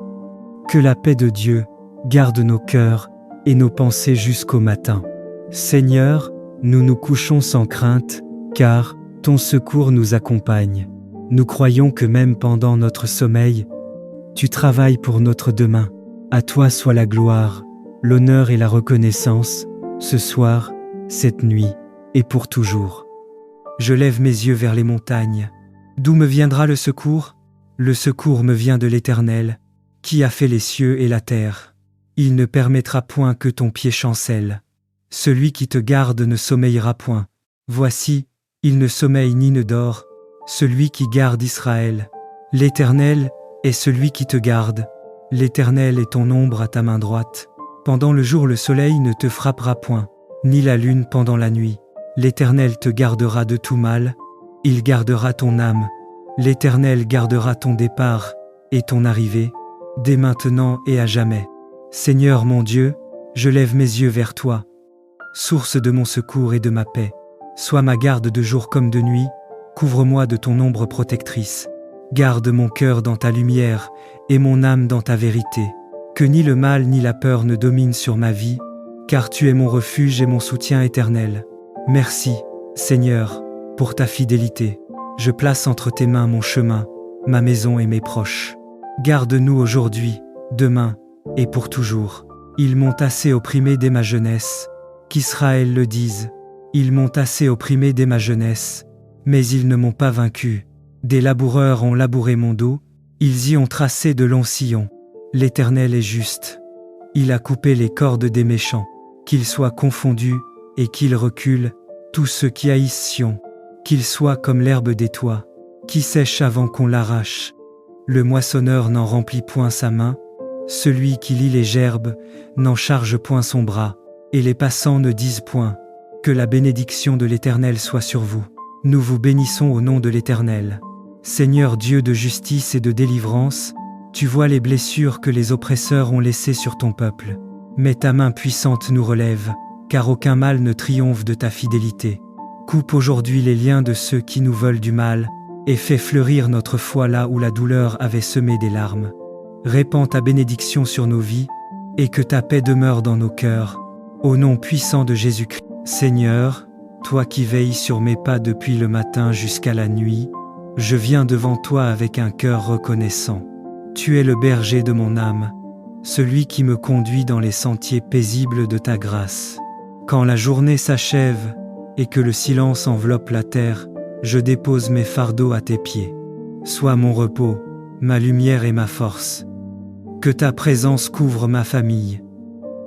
Que la paix de Dieu garde nos cœurs et nos pensées jusqu'au matin. Seigneur, nous nous couchons sans crainte, car ton secours nous accompagne. Nous croyons que même pendant notre sommeil, tu travailles pour notre demain. À toi soit la gloire, l'honneur et la reconnaissance, ce soir, cette nuit et pour toujours. Je lève mes yeux vers les montagnes. D'où me viendra le secours? Le secours me vient de l'Éternel, qui a fait les cieux et la terre. Il ne permettra point que ton pied chancelle. Celui qui te garde ne sommeillera point. Voici, il ne sommeille ni ne dort, celui qui garde Israël. L'Éternel est celui qui te garde. L'Éternel est ton ombre à ta main droite. Pendant le jour le soleil ne te frappera point, ni la lune pendant la nuit. L'Éternel te gardera de tout mal, il gardera ton âme. L'Éternel gardera ton départ et ton arrivée, dès maintenant et à jamais. Seigneur mon Dieu, je lève mes yeux vers toi, source de mon secours et de ma paix. Sois ma garde de jour comme de nuit, couvre-moi de ton ombre protectrice. Garde mon cœur dans ta lumière et mon âme dans ta vérité. Que ni le mal ni la peur ne dominent sur ma vie, car tu es mon refuge et mon soutien éternel. Merci, Seigneur, pour ta fidélité. Je place entre tes mains mon chemin, ma maison et mes proches. Garde-nous aujourd'hui, demain et pour toujours. Ils m'ont assez opprimé dès ma jeunesse, qu'Israël le dise. Ils m'ont assez opprimé dès ma jeunesse, mais ils ne m'ont pas vaincu. Des laboureurs ont labouré mon dos, ils y ont tracé de longs sillons. L'Éternel est juste. Il a coupé les cordes des méchants, qu'ils soient confondus et qu'ils reculent, tous ceux qui haïssent Sion, qu'ils soient comme l'herbe des toits, qui sèche avant qu'on l'arrache. Le moissonneur n'en remplit point sa main, celui qui lie les gerbes n'en charge point son bras, et les passants ne disent point que la bénédiction de l'Éternel soit sur vous. Nous vous bénissons au nom de l'Éternel. Seigneur Dieu de justice et de délivrance, tu vois les blessures que les oppresseurs ont laissées sur ton peuple. Mais ta main puissante nous relève, car aucun mal ne triomphe de ta fidélité. Coupe aujourd'hui les liens de ceux qui nous veulent du mal, et fais fleurir notre foi là où la douleur avait semé des larmes. Répands ta bénédiction sur nos vies, et que ta paix demeure dans nos cœurs. Au nom puissant de Jésus-Christ. Seigneur, toi qui veilles sur mes pas depuis le matin jusqu'à la nuit, je viens devant toi avec un cœur reconnaissant. Tu es le berger de mon âme, celui qui me conduit dans les sentiers paisibles de ta grâce. Quand la journée s'achève et que le silence enveloppe la terre, je dépose mes fardeaux à tes pieds. Sois mon repos, ma lumière et ma force. Que ta présence couvre ma famille,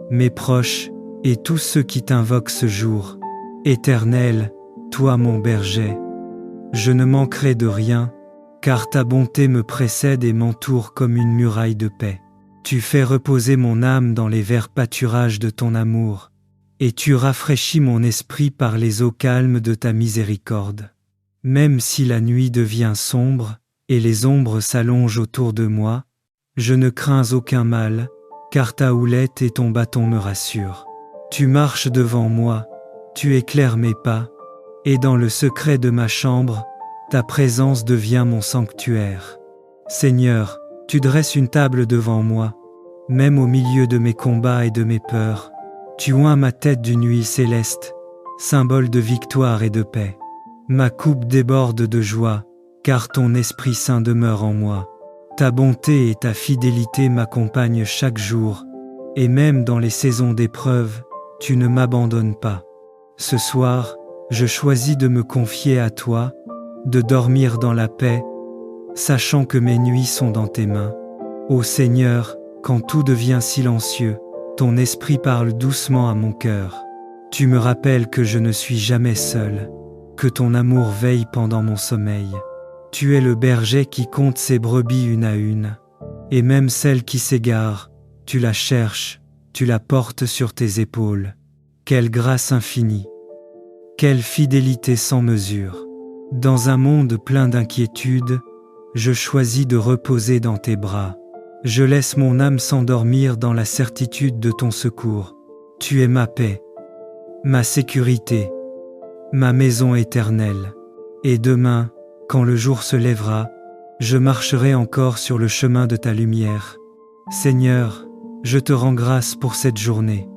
mes proches et tous ceux qui t'invoquent ce jour. Éternel, toi mon berger, je ne manquerai de rien, car ta bonté me précède et m'entoure comme une muraille de paix. Tu fais reposer mon âme dans les verts pâturages de ton amour, et tu rafraîchis mon esprit par les eaux calmes de ta miséricorde. Même si la nuit devient sombre, et les ombres s'allongent autour de moi, je ne crains aucun mal, car ta houlette et ton bâton me rassurent. Tu marches devant moi, tu éclaires mes pas, et dans le secret de ma chambre, ta présence devient mon sanctuaire. Seigneur, tu dresses une table devant moi, même au milieu de mes combats et de mes peurs. Tu oins ma tête d'une huile céleste, symbole de victoire et de paix. Ma coupe déborde de joie, car ton Esprit Saint demeure en moi. Ta bonté et ta fidélité m'accompagnent chaque jour, et même dans les saisons d'épreuve, tu ne m'abandonnes pas. Ce soir, je choisis de me confier à toi, de dormir dans la paix, sachant que mes nuits sont dans tes mains. Ô Seigneur, quand tout devient silencieux, ton esprit parle doucement à mon cœur. Tu me rappelles que je ne suis jamais seul, que ton amour veille pendant mon sommeil. Tu es le berger qui compte ses brebis une à une, et même celle qui s'égare, tu la cherches, tu la portes sur tes épaules. Quelle grâce infinie! Quelle fidélité sans mesure! Dans un monde plein d'inquiétudes, je choisis de reposer dans tes bras. Je laisse mon âme s'endormir dans la certitude de ton secours. Tu es ma paix, ma sécurité, ma maison éternelle. Et demain, quand le jour se lèvera, je marcherai encore sur le chemin de ta lumière. Seigneur, je te rends grâce pour cette journée.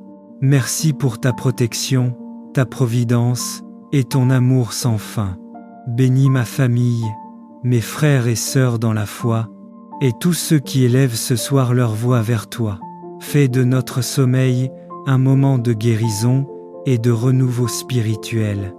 Merci pour ta protection, ta providence et ton amour sans fin. Bénis ma famille, mes frères et sœurs dans la foi, et tous ceux qui élèvent ce soir leur voix vers toi. Fais de notre sommeil un moment de guérison et de renouveau spirituel.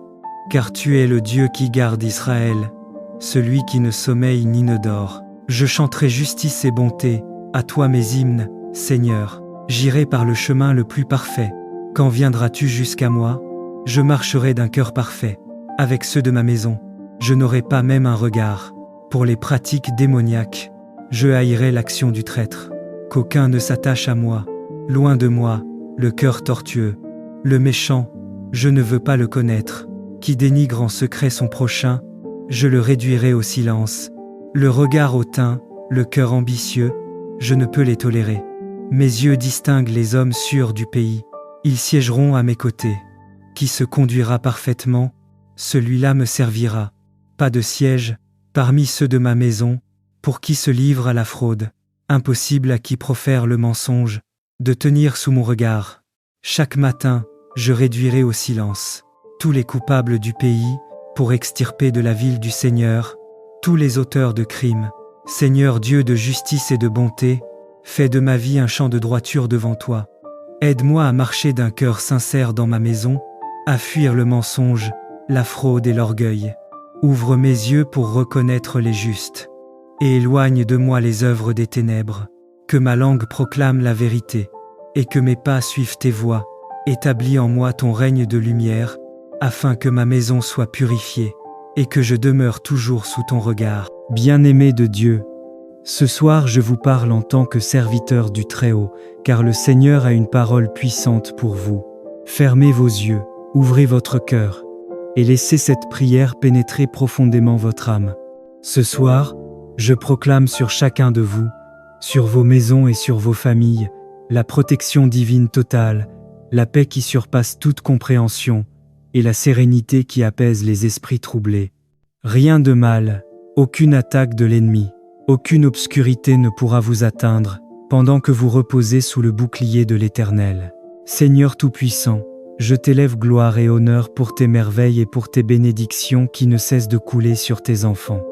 Car tu es le Dieu qui garde Israël, celui qui ne sommeille ni ne dort. Je chanterai justice et bonté, à toi mes hymnes, Seigneur. J'irai par le chemin le plus parfait. Quand viendras-tu jusqu'à moi? Je marcherai d'un cœur parfait, avec ceux de ma maison. Je n'aurai pas même un regard pour les pratiques démoniaques. Je haïrai l'action du traître. Qu'aucun ne s'attache à moi. Loin de moi, le cœur tortueux. Le méchant, je ne veux pas le connaître. Qui dénigre en secret son prochain, je le réduirai au silence. Le regard hautain, le cœur ambitieux, je ne peux les tolérer. Mes yeux distinguent les hommes sûrs du pays. Ils siégeront à mes côtés. Qui se conduira parfaitement, celui-là me servira. Pas de siège, parmi ceux de ma maison, pour qui se livre à la fraude. Impossible à qui profère le mensonge, de tenir sous mon regard. Chaque matin, je réduirai au silence tous les coupables du pays, pour extirper de la ville du Seigneur tous les auteurs de crimes. Seigneur Dieu de justice et de bonté, fais de ma vie un champ de droiture devant toi. Aide-moi à marcher d'un cœur sincère dans ma maison, à fuir le mensonge, la fraude et l'orgueil. Ouvre mes yeux pour reconnaître les justes, et éloigne de moi les œuvres des ténèbres. Que ma langue proclame la vérité, et que mes pas suivent tes voies. Établis en moi ton règne de lumière, afin que ma maison soit purifiée, et que je demeure toujours sous ton regard. Bien-aimé de Dieu, ce soir je vous parle en tant que serviteur du Très-Haut, car le Seigneur a une parole puissante pour vous. Fermez vos yeux, ouvrez votre cœur, et laissez cette prière pénétrer profondément votre âme. Ce soir, je proclame sur chacun de vous, sur vos maisons et sur vos familles, la protection divine totale, la paix qui surpasse toute compréhension, et la sérénité qui apaise les esprits troublés. Rien de mal, aucune attaque de l'ennemi, aucune obscurité ne pourra vous atteindre, pendant que vous reposez sous le bouclier de l'Éternel. Seigneur Tout-Puissant, je t'élève gloire et honneur pour tes merveilles et pour tes bénédictions qui ne cessent de couler sur tes enfants.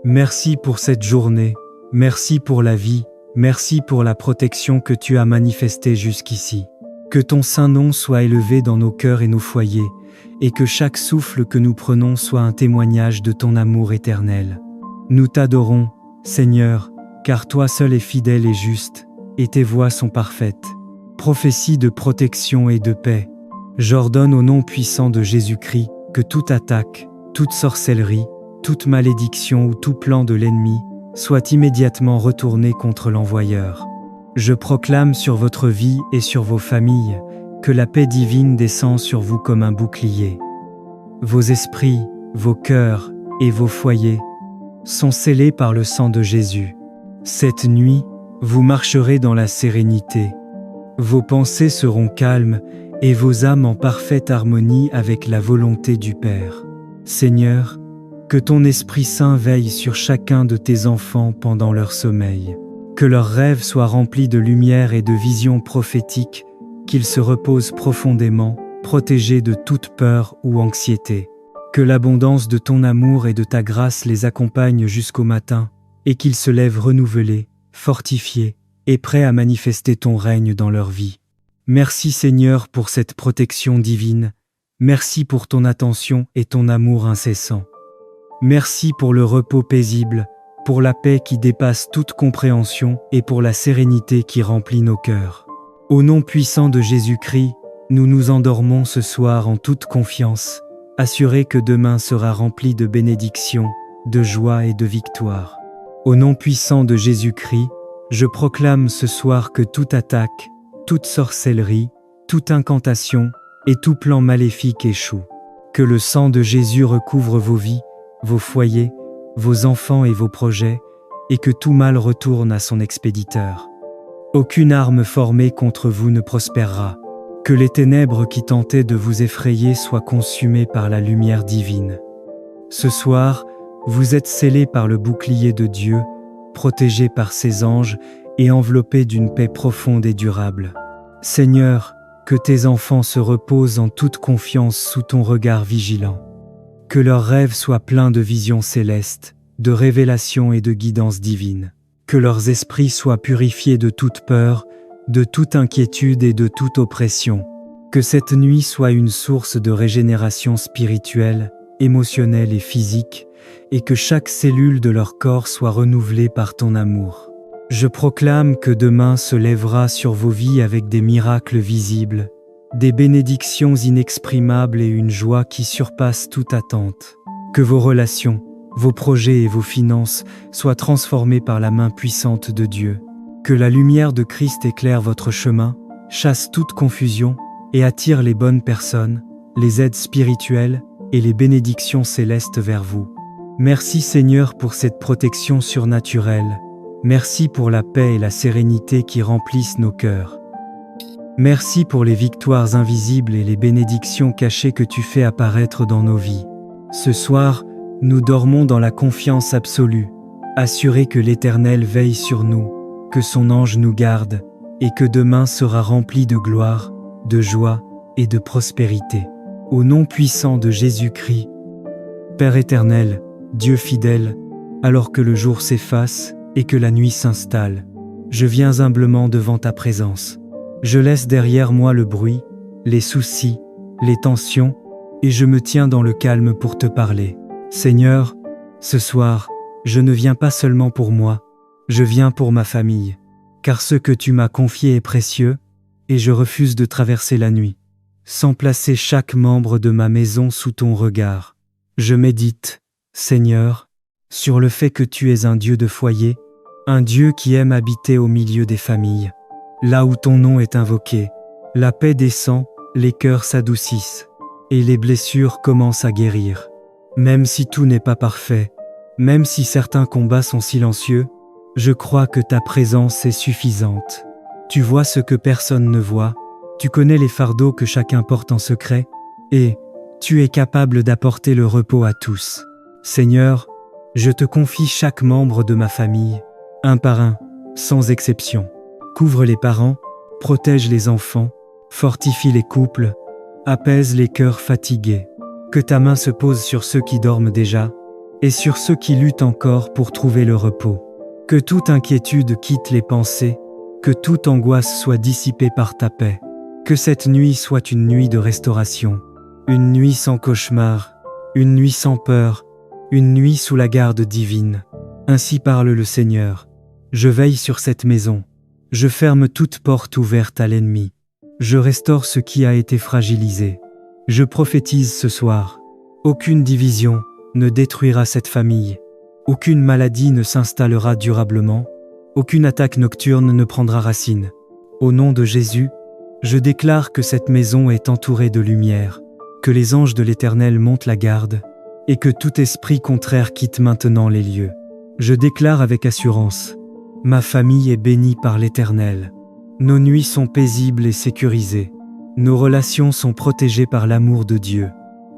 Merci pour cette journée, merci pour la vie, merci pour la protection que tu as manifestée jusqu'ici. Que ton saint nom soit élevé dans nos cœurs et nos foyers, et que chaque souffle que nous prenons soit un témoignage de ton amour éternel. Nous t'adorons, Seigneur, car toi seul es fidèle et juste, et tes voies sont parfaites. Prophétie de protection et de paix. J'ordonne au nom puissant de Jésus-Christ que toute attaque, toute sorcellerie, toute malédiction ou tout plan de l'ennemi soit immédiatement retourné contre l'envoyeur. Je proclame sur votre vie et sur vos familles que la paix divine descend sur vous comme un bouclier. Vos esprits, vos cœurs et vos foyers sont scellés par le sang de Jésus. Cette nuit, vous marcherez dans la sérénité. Vos pensées seront calmes et vos âmes en parfaite harmonie avec la volonté du Père. Seigneur, que ton Esprit Saint veille sur chacun de tes enfants pendant leur sommeil. Que leurs rêves soient remplis de lumière et de visions prophétiques, qu'ils se reposent profondément, protégés de toute peur ou anxiété. Que l'abondance de ton amour et de ta grâce les accompagne jusqu'au matin, et qu'ils se lèvent renouvelés, fortifiés, et prêts à manifester ton règne dans leur vie. Merci Seigneur pour cette protection divine, merci pour ton attention et ton amour incessant. Merci pour le repos paisible, pour la paix qui dépasse toute compréhension et pour la sérénité qui remplit nos cœurs. Au nom puissant de Jésus-Christ, nous nous endormons ce soir en toute confiance, assurés que demain sera rempli de bénédictions, de joie et de victoire. Au nom puissant de Jésus-Christ, je proclame ce soir que toute attaque, toute sorcellerie, toute incantation et tout plan maléfique échoue. Que le sang de Jésus recouvre vos vies, vos foyers, vos enfants et vos projets, et que tout mal retourne à son expéditeur. Aucune arme formée contre vous ne prospérera. Que les ténèbres qui tentaient de vous effrayer soient consumées par la lumière divine. Ce soir, vous êtes scellés par le bouclier de Dieu, protégés par ses anges et enveloppés d'une paix profonde et durable. Seigneur, que tes enfants se reposent en toute confiance sous ton regard vigilant. Que leurs rêves soient pleins de visions célestes, de révélations et de guidance divine. Que leurs esprits soient purifiés de toute peur, de toute inquiétude et de toute oppression. Que cette nuit soit une source de régénération spirituelle, émotionnelle et physique, et que chaque cellule de leur corps soit renouvelée par ton amour. Je proclame que demain se lèvera sur vos vies avec des miracles visibles, des bénédictions inexprimables et une joie qui surpasse toute attente. Que vos relations, vos projets et vos finances soient transformés par la main puissante de Dieu. Que la lumière de Christ éclaire votre chemin, chasse toute confusion et attire les bonnes personnes, les aides spirituelles et les bénédictions célestes vers vous. Merci Seigneur pour cette protection surnaturelle. Merci pour la paix et la sérénité qui remplissent nos cœurs. Merci pour les victoires invisibles et les bénédictions cachées que tu fais apparaître dans nos vies. Ce soir, nous dormons dans la confiance absolue, assurés que l'Éternel veille sur nous, que son ange nous garde, et que demain sera rempli de gloire, de joie et de prospérité. Au nom puissant de Jésus-Christ, Père éternel, Dieu fidèle, alors que le jour s'efface et que la nuit s'installe, je viens humblement devant ta présence. Je laisse derrière moi le bruit, les soucis, les tensions, et je me tiens dans le calme pour te parler. Seigneur, ce soir, je ne viens pas seulement pour moi, je viens pour ma famille, car ce que tu m'as confié est précieux, et je refuse de traverser la nuit, sans placer chaque membre de ma maison sous ton regard. Je médite, Seigneur, sur le fait que tu es un Dieu de foyer, un Dieu qui aime habiter au milieu des familles. Là où ton nom est invoqué, la paix descend, les cœurs s'adoucissent, et les blessures commencent à guérir. Même si tout n'est pas parfait, même si certains combats sont silencieux, je crois que ta présence est suffisante. Tu vois ce que personne ne voit, tu connais les fardeaux que chacun porte en secret, et tu es capable d'apporter le repos à tous. Seigneur, je te confie chaque membre de ma famille, un par un, sans exception. Couvre les parents, protège les enfants, fortifie les couples, apaise les cœurs fatigués. Que ta main se pose sur ceux qui dorment déjà, et sur ceux qui luttent encore pour trouver le repos. Que toute inquiétude quitte les pensées, que toute angoisse soit dissipée par ta paix. Que cette nuit soit une nuit de restauration, une nuit sans cauchemar, une nuit sans peur, une nuit sous la garde divine. Ainsi parle le Seigneur. Je veille sur cette maison. Je ferme toute porte ouverte à l'ennemi. Je restaure ce qui a été fragilisé. Je prophétise ce soir. Aucune division ne détruira cette famille. Aucune maladie ne s'installera durablement. Aucune attaque nocturne ne prendra racine. Au nom de Jésus, je déclare que cette maison est entourée de lumière, que les anges de l'Éternel montent la garde, et que tout esprit contraire quitte maintenant les lieux. Je déclare avec assurance, ma famille est bénie par l'Éternel. Nos nuits sont paisibles et sécurisées. Nos relations sont protégées par l'amour de Dieu.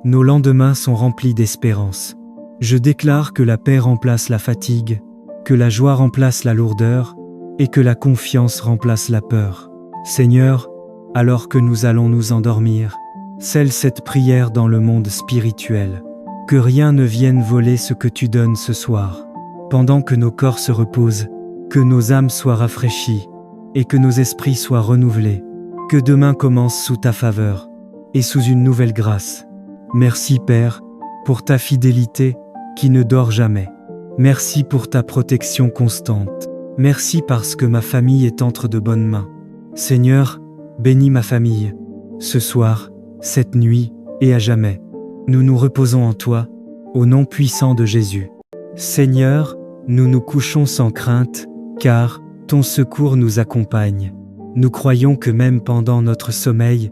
Nos lendemains sont remplis d'espérance. Je déclare que la paix remplace la fatigue, que la joie remplace la lourdeur, et que la confiance remplace la peur. Seigneur, alors que nous allons nous endormir, scelle cette prière dans le monde spirituel. Que rien ne vienne voler ce que tu donnes ce soir. Pendant que nos corps se reposent, que nos âmes soient rafraîchies, et que nos esprits soient renouvelés. Que demain commence sous ta faveur, et sous une nouvelle grâce. Merci Père, pour ta fidélité, qui ne dort jamais. Merci pour ta protection constante. Merci parce que ma famille est entre de bonnes mains. Seigneur, bénis ma famille, ce soir, cette nuit, et à jamais. Nous nous reposons en toi, au nom puissant de Jésus. Seigneur, nous nous couchons sans crainte, car ton secours nous accompagne. Nous croyons que même pendant notre sommeil,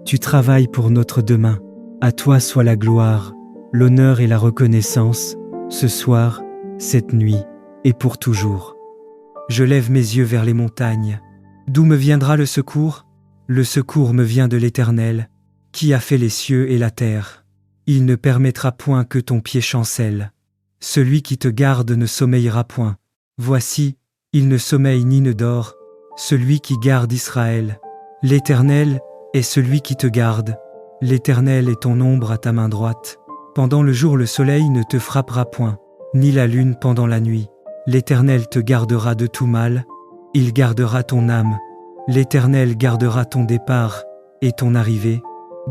tu travailles pour notre demain. À toi soit la gloire, l'honneur et la reconnaissance, ce soir, cette nuit, et pour toujours. Je lève mes yeux vers les montagnes. D'où me viendra le secours? Le secours me vient de l'Éternel, qui a fait les cieux et la terre. Il ne permettra point que ton pied chancelle. Celui qui te garde ne sommeillera point. Voici, il ne sommeille ni ne dort, celui qui garde Israël. L'Éternel est celui qui te garde. L'Éternel est ton ombre à ta main droite. Pendant le jour le soleil ne te frappera point, ni la lune pendant la nuit. L'Éternel te gardera de tout mal, il gardera ton âme. L'Éternel gardera ton départ et ton arrivée,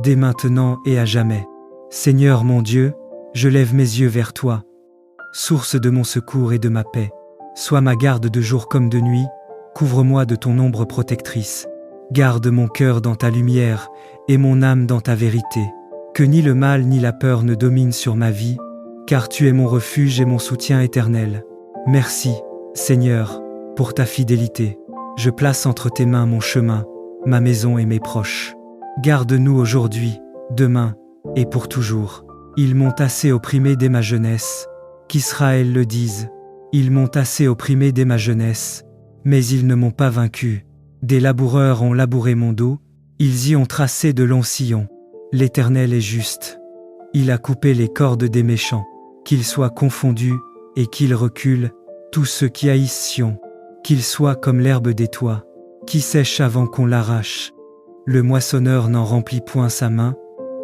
dès maintenant et à jamais. Seigneur mon Dieu, je lève mes yeux vers toi, source de mon secours et de ma paix. Sois ma garde de jour comme de nuit, couvre-moi de ton ombre protectrice. Garde mon cœur dans ta lumière et mon âme dans ta vérité. Que ni le mal ni la peur ne dominent sur ma vie, car tu es mon refuge et mon soutien éternel. Merci, Seigneur, pour ta fidélité. Je place entre tes mains mon chemin, ma maison et mes proches. Garde-nous aujourd'hui, demain et pour toujours. Ils m'ont assez opprimé dès ma jeunesse, qu'Israël le dise. Ils m'ont assez opprimé dès ma jeunesse, mais ils ne m'ont pas vaincu. Des laboureurs ont labouré mon dos, ils y ont tracé de longs sillons. L'Éternel est juste. Il a coupé les cordes des méchants. Qu'ils soient confondus et qu'ils reculent, tous ceux qui haïssent Sion. Qu'ils soient comme l'herbe des toits, qui sèche avant qu'on l'arrache. Le moissonneur n'en remplit point sa main,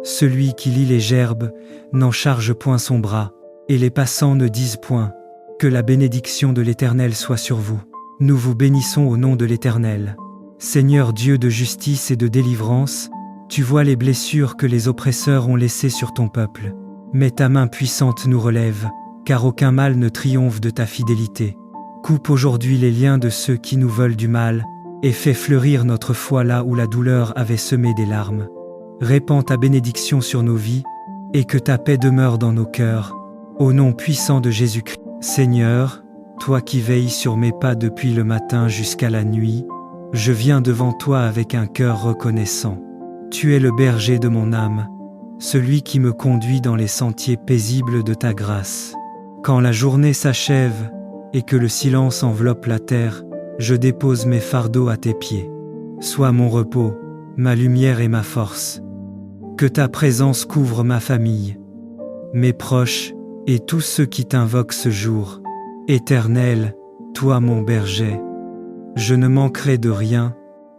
celui qui lie les gerbes n'en charge point son bras, et les passants ne disent point, que la bénédiction de l'Éternel soit sur vous. Nous vous bénissons au nom de l'Éternel. Seigneur Dieu de justice et de délivrance, tu vois les blessures que les oppresseurs ont laissées sur ton peuple. Mais ta main puissante nous relève, car aucun mal ne triomphe de ta fidélité. Coupe aujourd'hui les liens de ceux qui nous veulent du mal, et fais fleurir notre foi là où la douleur avait semé des larmes. Répands ta bénédiction sur nos vies, et que ta paix demeure dans nos cœurs. Au nom puissant de Jésus-Christ. Seigneur, toi qui veilles sur mes pas depuis le matin jusqu'à la nuit, je viens devant toi avec un cœur reconnaissant. Tu es le berger de mon âme, celui qui me conduit dans les sentiers paisibles de ta grâce. Quand la journée s'achève et que le silence enveloppe la terre, je dépose mes fardeaux à tes pieds. Sois mon repos, ma lumière et ma force. Que ta présence couvre ma famille, mes proches et tous ceux qui t'invoquent ce jour. Éternel, toi mon berger, je ne manquerai de rien,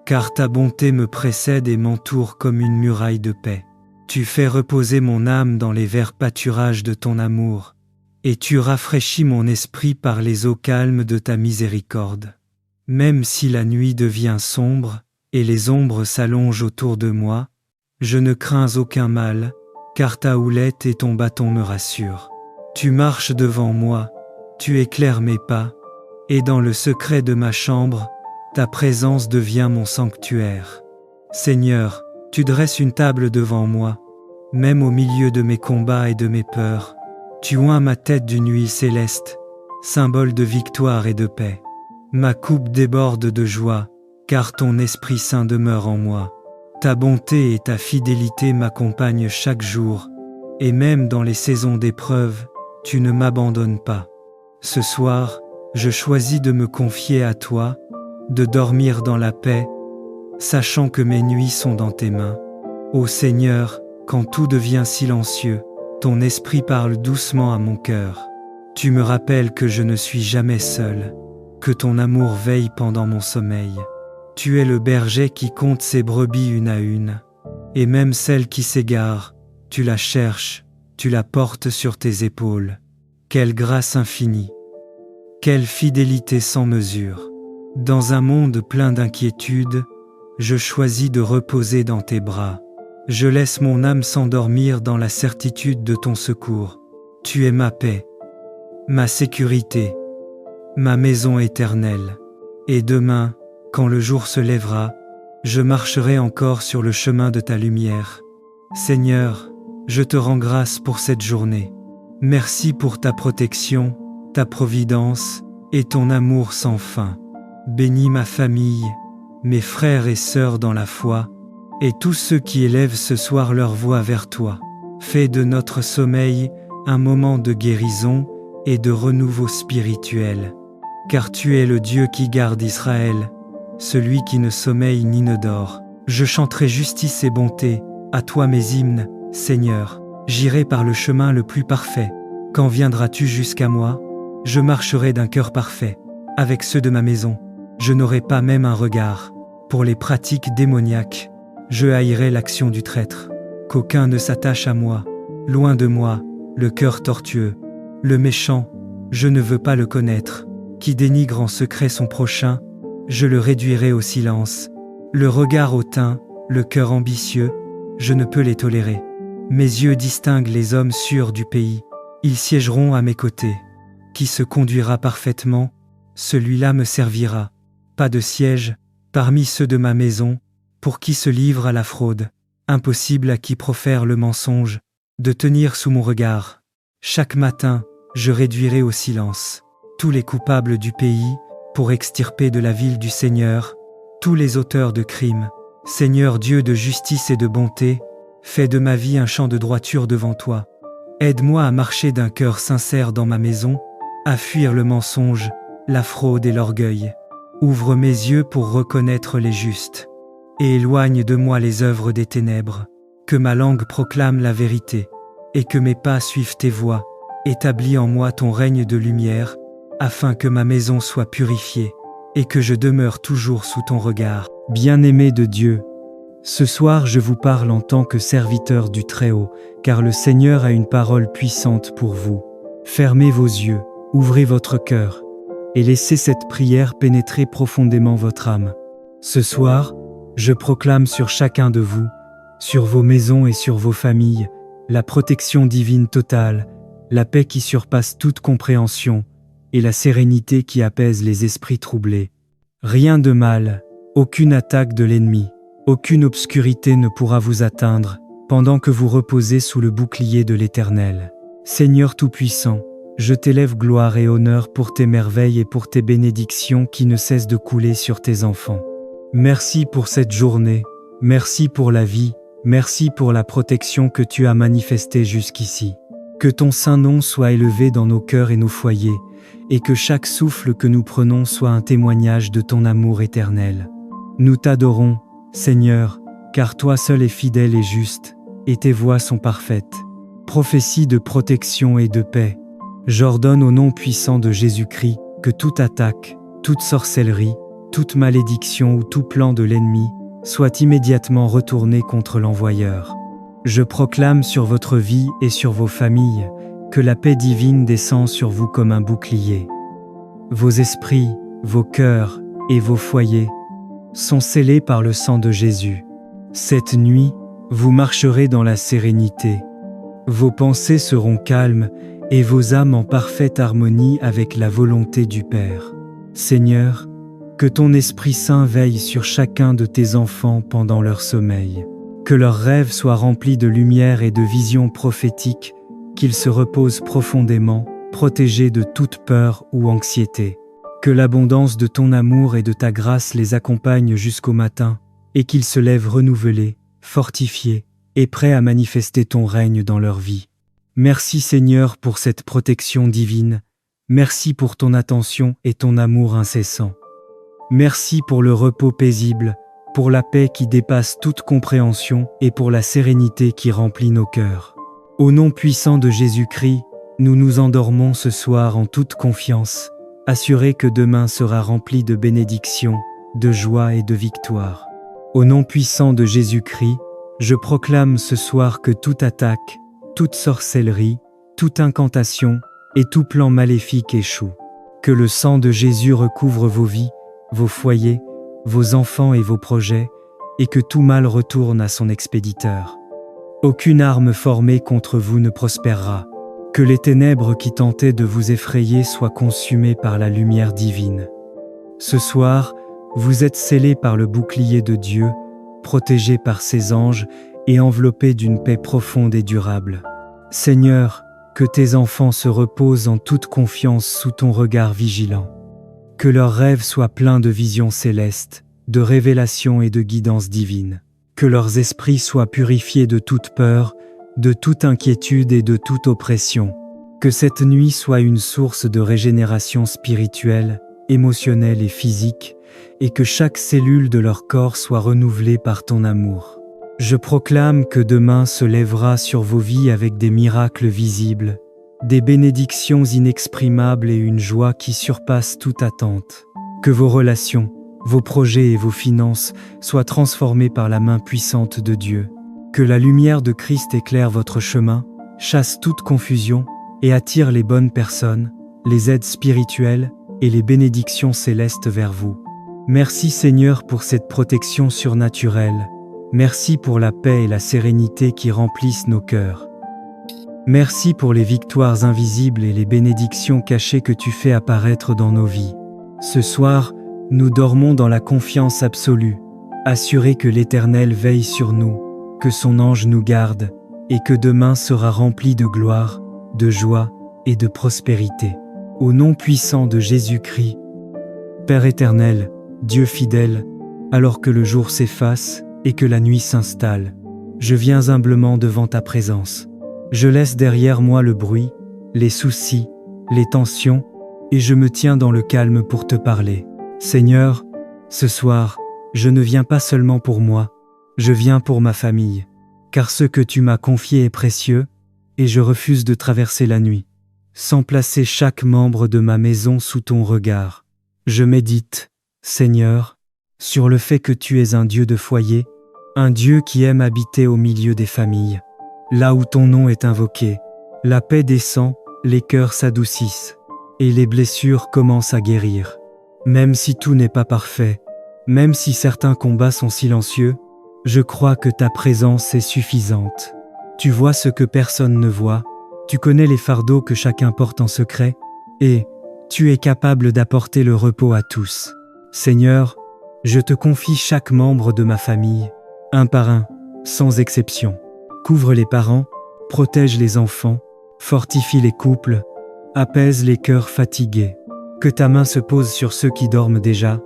car ta bonté me précède et m'entoure comme une muraille de paix. Tu fais reposer mon âme dans les verts pâturages de ton amour, et tu rafraîchis mon esprit par les eaux calmes de ta miséricorde. Même si la nuit devient sombre, et les ombres s'allongent autour de moi, je ne crains aucun mal, car ta houlette et ton bâton me rassurent. Tu marches devant moi, tu éclaires mes pas, et dans le secret de ma chambre, ta présence devient mon sanctuaire. Seigneur, tu dresses une table devant moi, même au milieu de mes combats et de mes peurs. Tu oins ma tête d'une huile céleste, symbole de victoire et de paix. Ma coupe déborde de joie, car ton Esprit Saint demeure en moi. Ta bonté et ta fidélité m'accompagnent chaque jour, et même dans les saisons d'épreuve, tu ne m'abandonnes pas. Ce soir, je choisis de me confier à toi, de dormir dans la paix, sachant que mes nuits sont dans tes mains. Ô Seigneur, quand tout devient silencieux, ton esprit parle doucement à mon cœur. Tu me rappelles que je ne suis jamais seul, que ton amour veille pendant mon sommeil. Tu es le berger qui compte ses brebis une à une, et même celle qui s'égare, tu la cherches, tu la portes sur tes épaules. Quelle grâce infinie! Quelle fidélité sans mesure! Dans un monde plein d'inquiétudes, je choisis de reposer dans tes bras. Je laisse mon âme s'endormir dans la certitude de ton secours. Tu es ma paix, ma sécurité, ma maison éternelle. Et demain, quand le jour se lèvera, je marcherai encore sur le chemin de ta lumière. Seigneur, je te rends grâce pour cette journée. Merci pour ta protection, ta providence et ton amour sans fin. Bénis ma famille, mes frères et sœurs dans la foi, et tous ceux qui élèvent ce soir leur voix vers toi. Fais de notre sommeil un moment de guérison et de renouveau spirituel. Car tu es le Dieu qui garde Israël, celui qui ne sommeille ni ne dort. Je chanterai justice et bonté, à toi mes hymnes, Seigneur. J'irai par le chemin le plus parfait. Quand viendras-tu jusqu'à moi? Je marcherai d'un cœur parfait. Avec ceux de ma maison, je n'aurai pas même un regard. Pour les pratiques démoniaques, je haïrai l'action du traître. Qu'aucun ne s'attache à moi. Loin de moi, le cœur tortueux. Le méchant, je ne veux pas le connaître. Qui dénigre en secret son prochain, je le réduirai au silence. Le regard hautain, le cœur ambitieux, je ne peux les tolérer. Mes yeux distinguent les hommes sûrs du pays. Ils siégeront à mes côtés. Qui se conduira parfaitement, celui-là me servira. Pas de siège, parmi ceux de ma maison, pour qui se livre à la fraude. Impossible à qui profère le mensonge, de tenir sous mon regard. Chaque matin, je réduirai au silence tous les coupables du pays, pour extirper de la ville du Seigneur tous les auteurs de crimes. Seigneur Dieu de justice et de bonté, fais de ma vie un champ de droiture devant toi. Aide-moi à marcher d'un cœur sincère dans ma maison, à fuir le mensonge, la fraude et l'orgueil. Ouvre mes yeux pour reconnaître les justes, et éloigne de moi les œuvres des ténèbres. Que ma langue proclame la vérité, et que mes pas suivent tes voies. Établis en moi ton règne de lumière, afin que ma maison soit purifiée, et que je demeure toujours sous ton regard. Bien-aimé de Dieu, ce soir je vous parle en tant que serviteur du Très-Haut, car le Seigneur a une parole puissante pour vous. Fermez vos yeux, ouvrez votre cœur, et laissez cette prière pénétrer profondément votre âme. Ce soir, je proclame sur chacun de vous, sur vos maisons et sur vos familles, la protection divine totale, la paix qui surpasse toute compréhension et la sérénité qui apaise les esprits troublés. Rien de mal, aucune attaque de l'ennemi, aucune obscurité ne pourra vous atteindre pendant que vous reposez sous le bouclier de l'Éternel. Seigneur Tout-Puissant, je t'élève gloire et honneur pour tes merveilles et pour tes bénédictions qui ne cessent de couler sur tes enfants. Merci pour cette journée, merci pour la vie, merci pour la protection que tu as manifestée jusqu'ici. Que ton saint nom soit élevé dans nos cœurs et nos foyers, et que chaque souffle que nous prenons soit un témoignage de ton amour éternel. Nous t'adorons, Seigneur, car toi seul es fidèle et juste, et tes voies sont parfaites. Prophétie de protection et de paix. J'ordonne au nom puissant de Jésus-Christ que toute attaque, toute sorcellerie, toute malédiction ou tout plan de l'ennemi soit immédiatement retourné contre l'envoyeur. Je proclame sur votre vie et sur vos familles que la paix divine descend sur vous comme un bouclier. Vos esprits, vos cœurs et vos foyers sont scellés par le sang de Jésus. Cette nuit, vous marcherez dans la sérénité. Vos pensées seront calmes et vos âmes en parfaite harmonie avec la volonté du Père. Seigneur, que ton Esprit Saint veille sur chacun de tes enfants pendant leur sommeil. Que leurs rêves soient remplis de lumière et de visions prophétiques, qu'ils se reposent profondément, protégés de toute peur ou anxiété. Que l'abondance de ton amour et de ta grâce les accompagne jusqu'au matin, et qu'ils se lèvent renouvelés, fortifiés, et prêts à manifester ton règne dans leur vie. Merci Seigneur pour cette protection divine, merci pour ton attention et ton amour incessant. Merci pour le repos paisible, pour la paix qui dépasse toute compréhension et pour la sérénité qui remplit nos cœurs. Au nom puissant de Jésus-Christ, nous nous endormons ce soir en toute confiance, assurés que demain sera rempli de bénédictions, de joie et de victoire. Au nom puissant de Jésus-Christ, je proclame ce soir que toute attaque, toute sorcellerie, toute incantation et tout plan maléfique échoue. Que le sang de Jésus recouvre vos vies, vos foyers, vos enfants et vos projets, et que tout mal retourne à son expéditeur. Aucune arme formée contre vous ne prospérera. Que les ténèbres qui tentaient de vous effrayer soient consumées par la lumière divine. Ce soir, vous êtes scellés par le bouclier de Dieu, protégés par ses anges et enveloppés d'une paix profonde et durable. Seigneur, que tes enfants se reposent en toute confiance sous ton regard vigilant. Que leurs rêves soient pleins de visions célestes, de révélations et de guidance divine. Que leurs esprits soient purifiés de toute peur, de toute inquiétude et de toute oppression. Que cette nuit soit une source de régénération spirituelle, émotionnelle et physique, et que chaque cellule de leur corps soit renouvelée par ton amour. Je proclame que demain se lèvera sur vos vies avec des miracles visibles, des bénédictions inexprimables et une joie qui surpasse toute attente. Que vos relations, vos projets et vos finances soient transformés par la main puissante de Dieu. Que la lumière de Christ éclaire votre chemin, chasse toute confusion et attire les bonnes personnes, les aides spirituelles et les bénédictions célestes vers vous. Merci Seigneur pour cette protection surnaturelle. Merci pour la paix et la sérénité qui remplissent nos cœurs. Merci pour les victoires invisibles et les bénédictions cachées que tu fais apparaître dans nos vies. Ce soir, nous dormons dans la confiance absolue, assurés que l'Éternel veille sur nous, que son ange nous garde, et que demain sera rempli de gloire, de joie et de prospérité. Au nom puissant de Jésus-Christ, Père éternel, Dieu fidèle, alors que le jour s'efface et que la nuit s'installe, je viens humblement devant ta présence. Je laisse derrière moi le bruit, les soucis, les tensions, et je me tiens dans le calme pour te parler. Seigneur, ce soir, je ne viens pas seulement pour moi, je viens pour ma famille, car ce que tu m'as confié est précieux, et je refuse de traverser la nuit, sans placer chaque membre de ma maison sous ton regard. Je médite, Seigneur, sur le fait que tu es un Dieu de foyer, un Dieu qui aime habiter au milieu des familles. Là où ton nom est invoqué, la paix descend, les cœurs s'adoucissent, et les blessures commencent à guérir. Même si tout n'est pas parfait, même si certains combats sont silencieux, je crois que ta présence est suffisante. Tu vois ce que personne ne voit, tu connais les fardeaux que chacun porte en secret, et tu es capable d'apporter le repos à tous. Seigneur, je te confie chaque membre de ma famille, un par un, sans exception. Couvre les parents, protège les enfants, fortifie les couples, apaise les cœurs fatigués. Que ta main se pose sur ceux qui dorment déjà,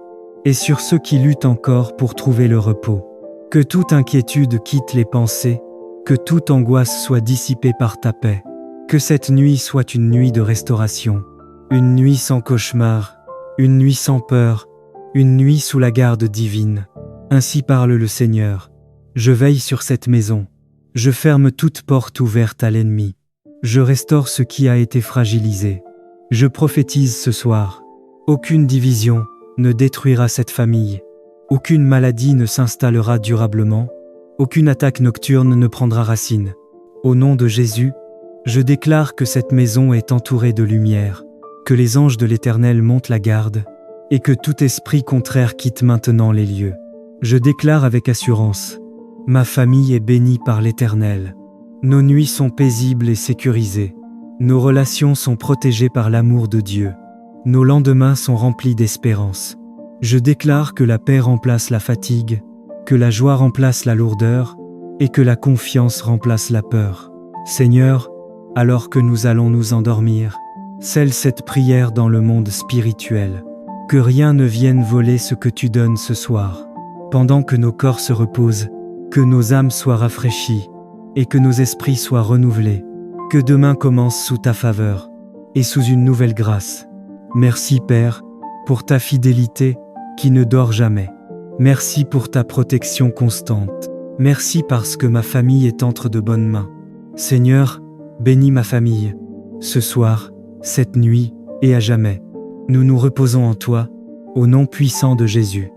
et sur ceux qui luttent encore pour trouver le repos. Que toute inquiétude quitte les pensées, que toute angoisse soit dissipée par ta paix. Que cette nuit soit une nuit de restauration, une nuit sans cauchemar, une nuit sans peur, une nuit sous la garde divine. Ainsi parle le Seigneur. Je veille sur cette maison. Je ferme toute porte ouverte à l'ennemi. Je restaure ce qui a été fragilisé. Je prophétise ce soir. Aucune division ne détruira cette famille. Aucune maladie ne s'installera durablement. Aucune attaque nocturne ne prendra racine. Au nom de Jésus, je déclare que cette maison est entourée de lumière, que les anges de l'Éternel montent la garde, et que tout esprit contraire quitte maintenant les lieux. Je déclare avec assurance, ma famille est bénie par l'Éternel. Nos nuits sont paisibles et sécurisées. Nos relations sont protégées par l'amour de Dieu. Nos lendemains sont remplis d'espérance. Je déclare que la paix remplace la fatigue, que la joie remplace la lourdeur, et que la confiance remplace la peur. Seigneur, alors que nous allons nous endormir, scelle cette prière dans le monde spirituel. Que rien ne vienne voler ce que tu donnes ce soir. Pendant que nos corps se reposent, que nos âmes soient rafraîchies, et que nos esprits soient renouvelés. Que demain commence sous ta faveur, et sous une nouvelle grâce. Merci Père, pour ta fidélité, qui ne dort jamais. Merci pour ta protection constante. Merci parce que ma famille est entre de bonnes mains. Seigneur, bénis ma famille, ce soir, cette nuit, et à jamais. Nous nous reposons en toi, au nom puissant de Jésus.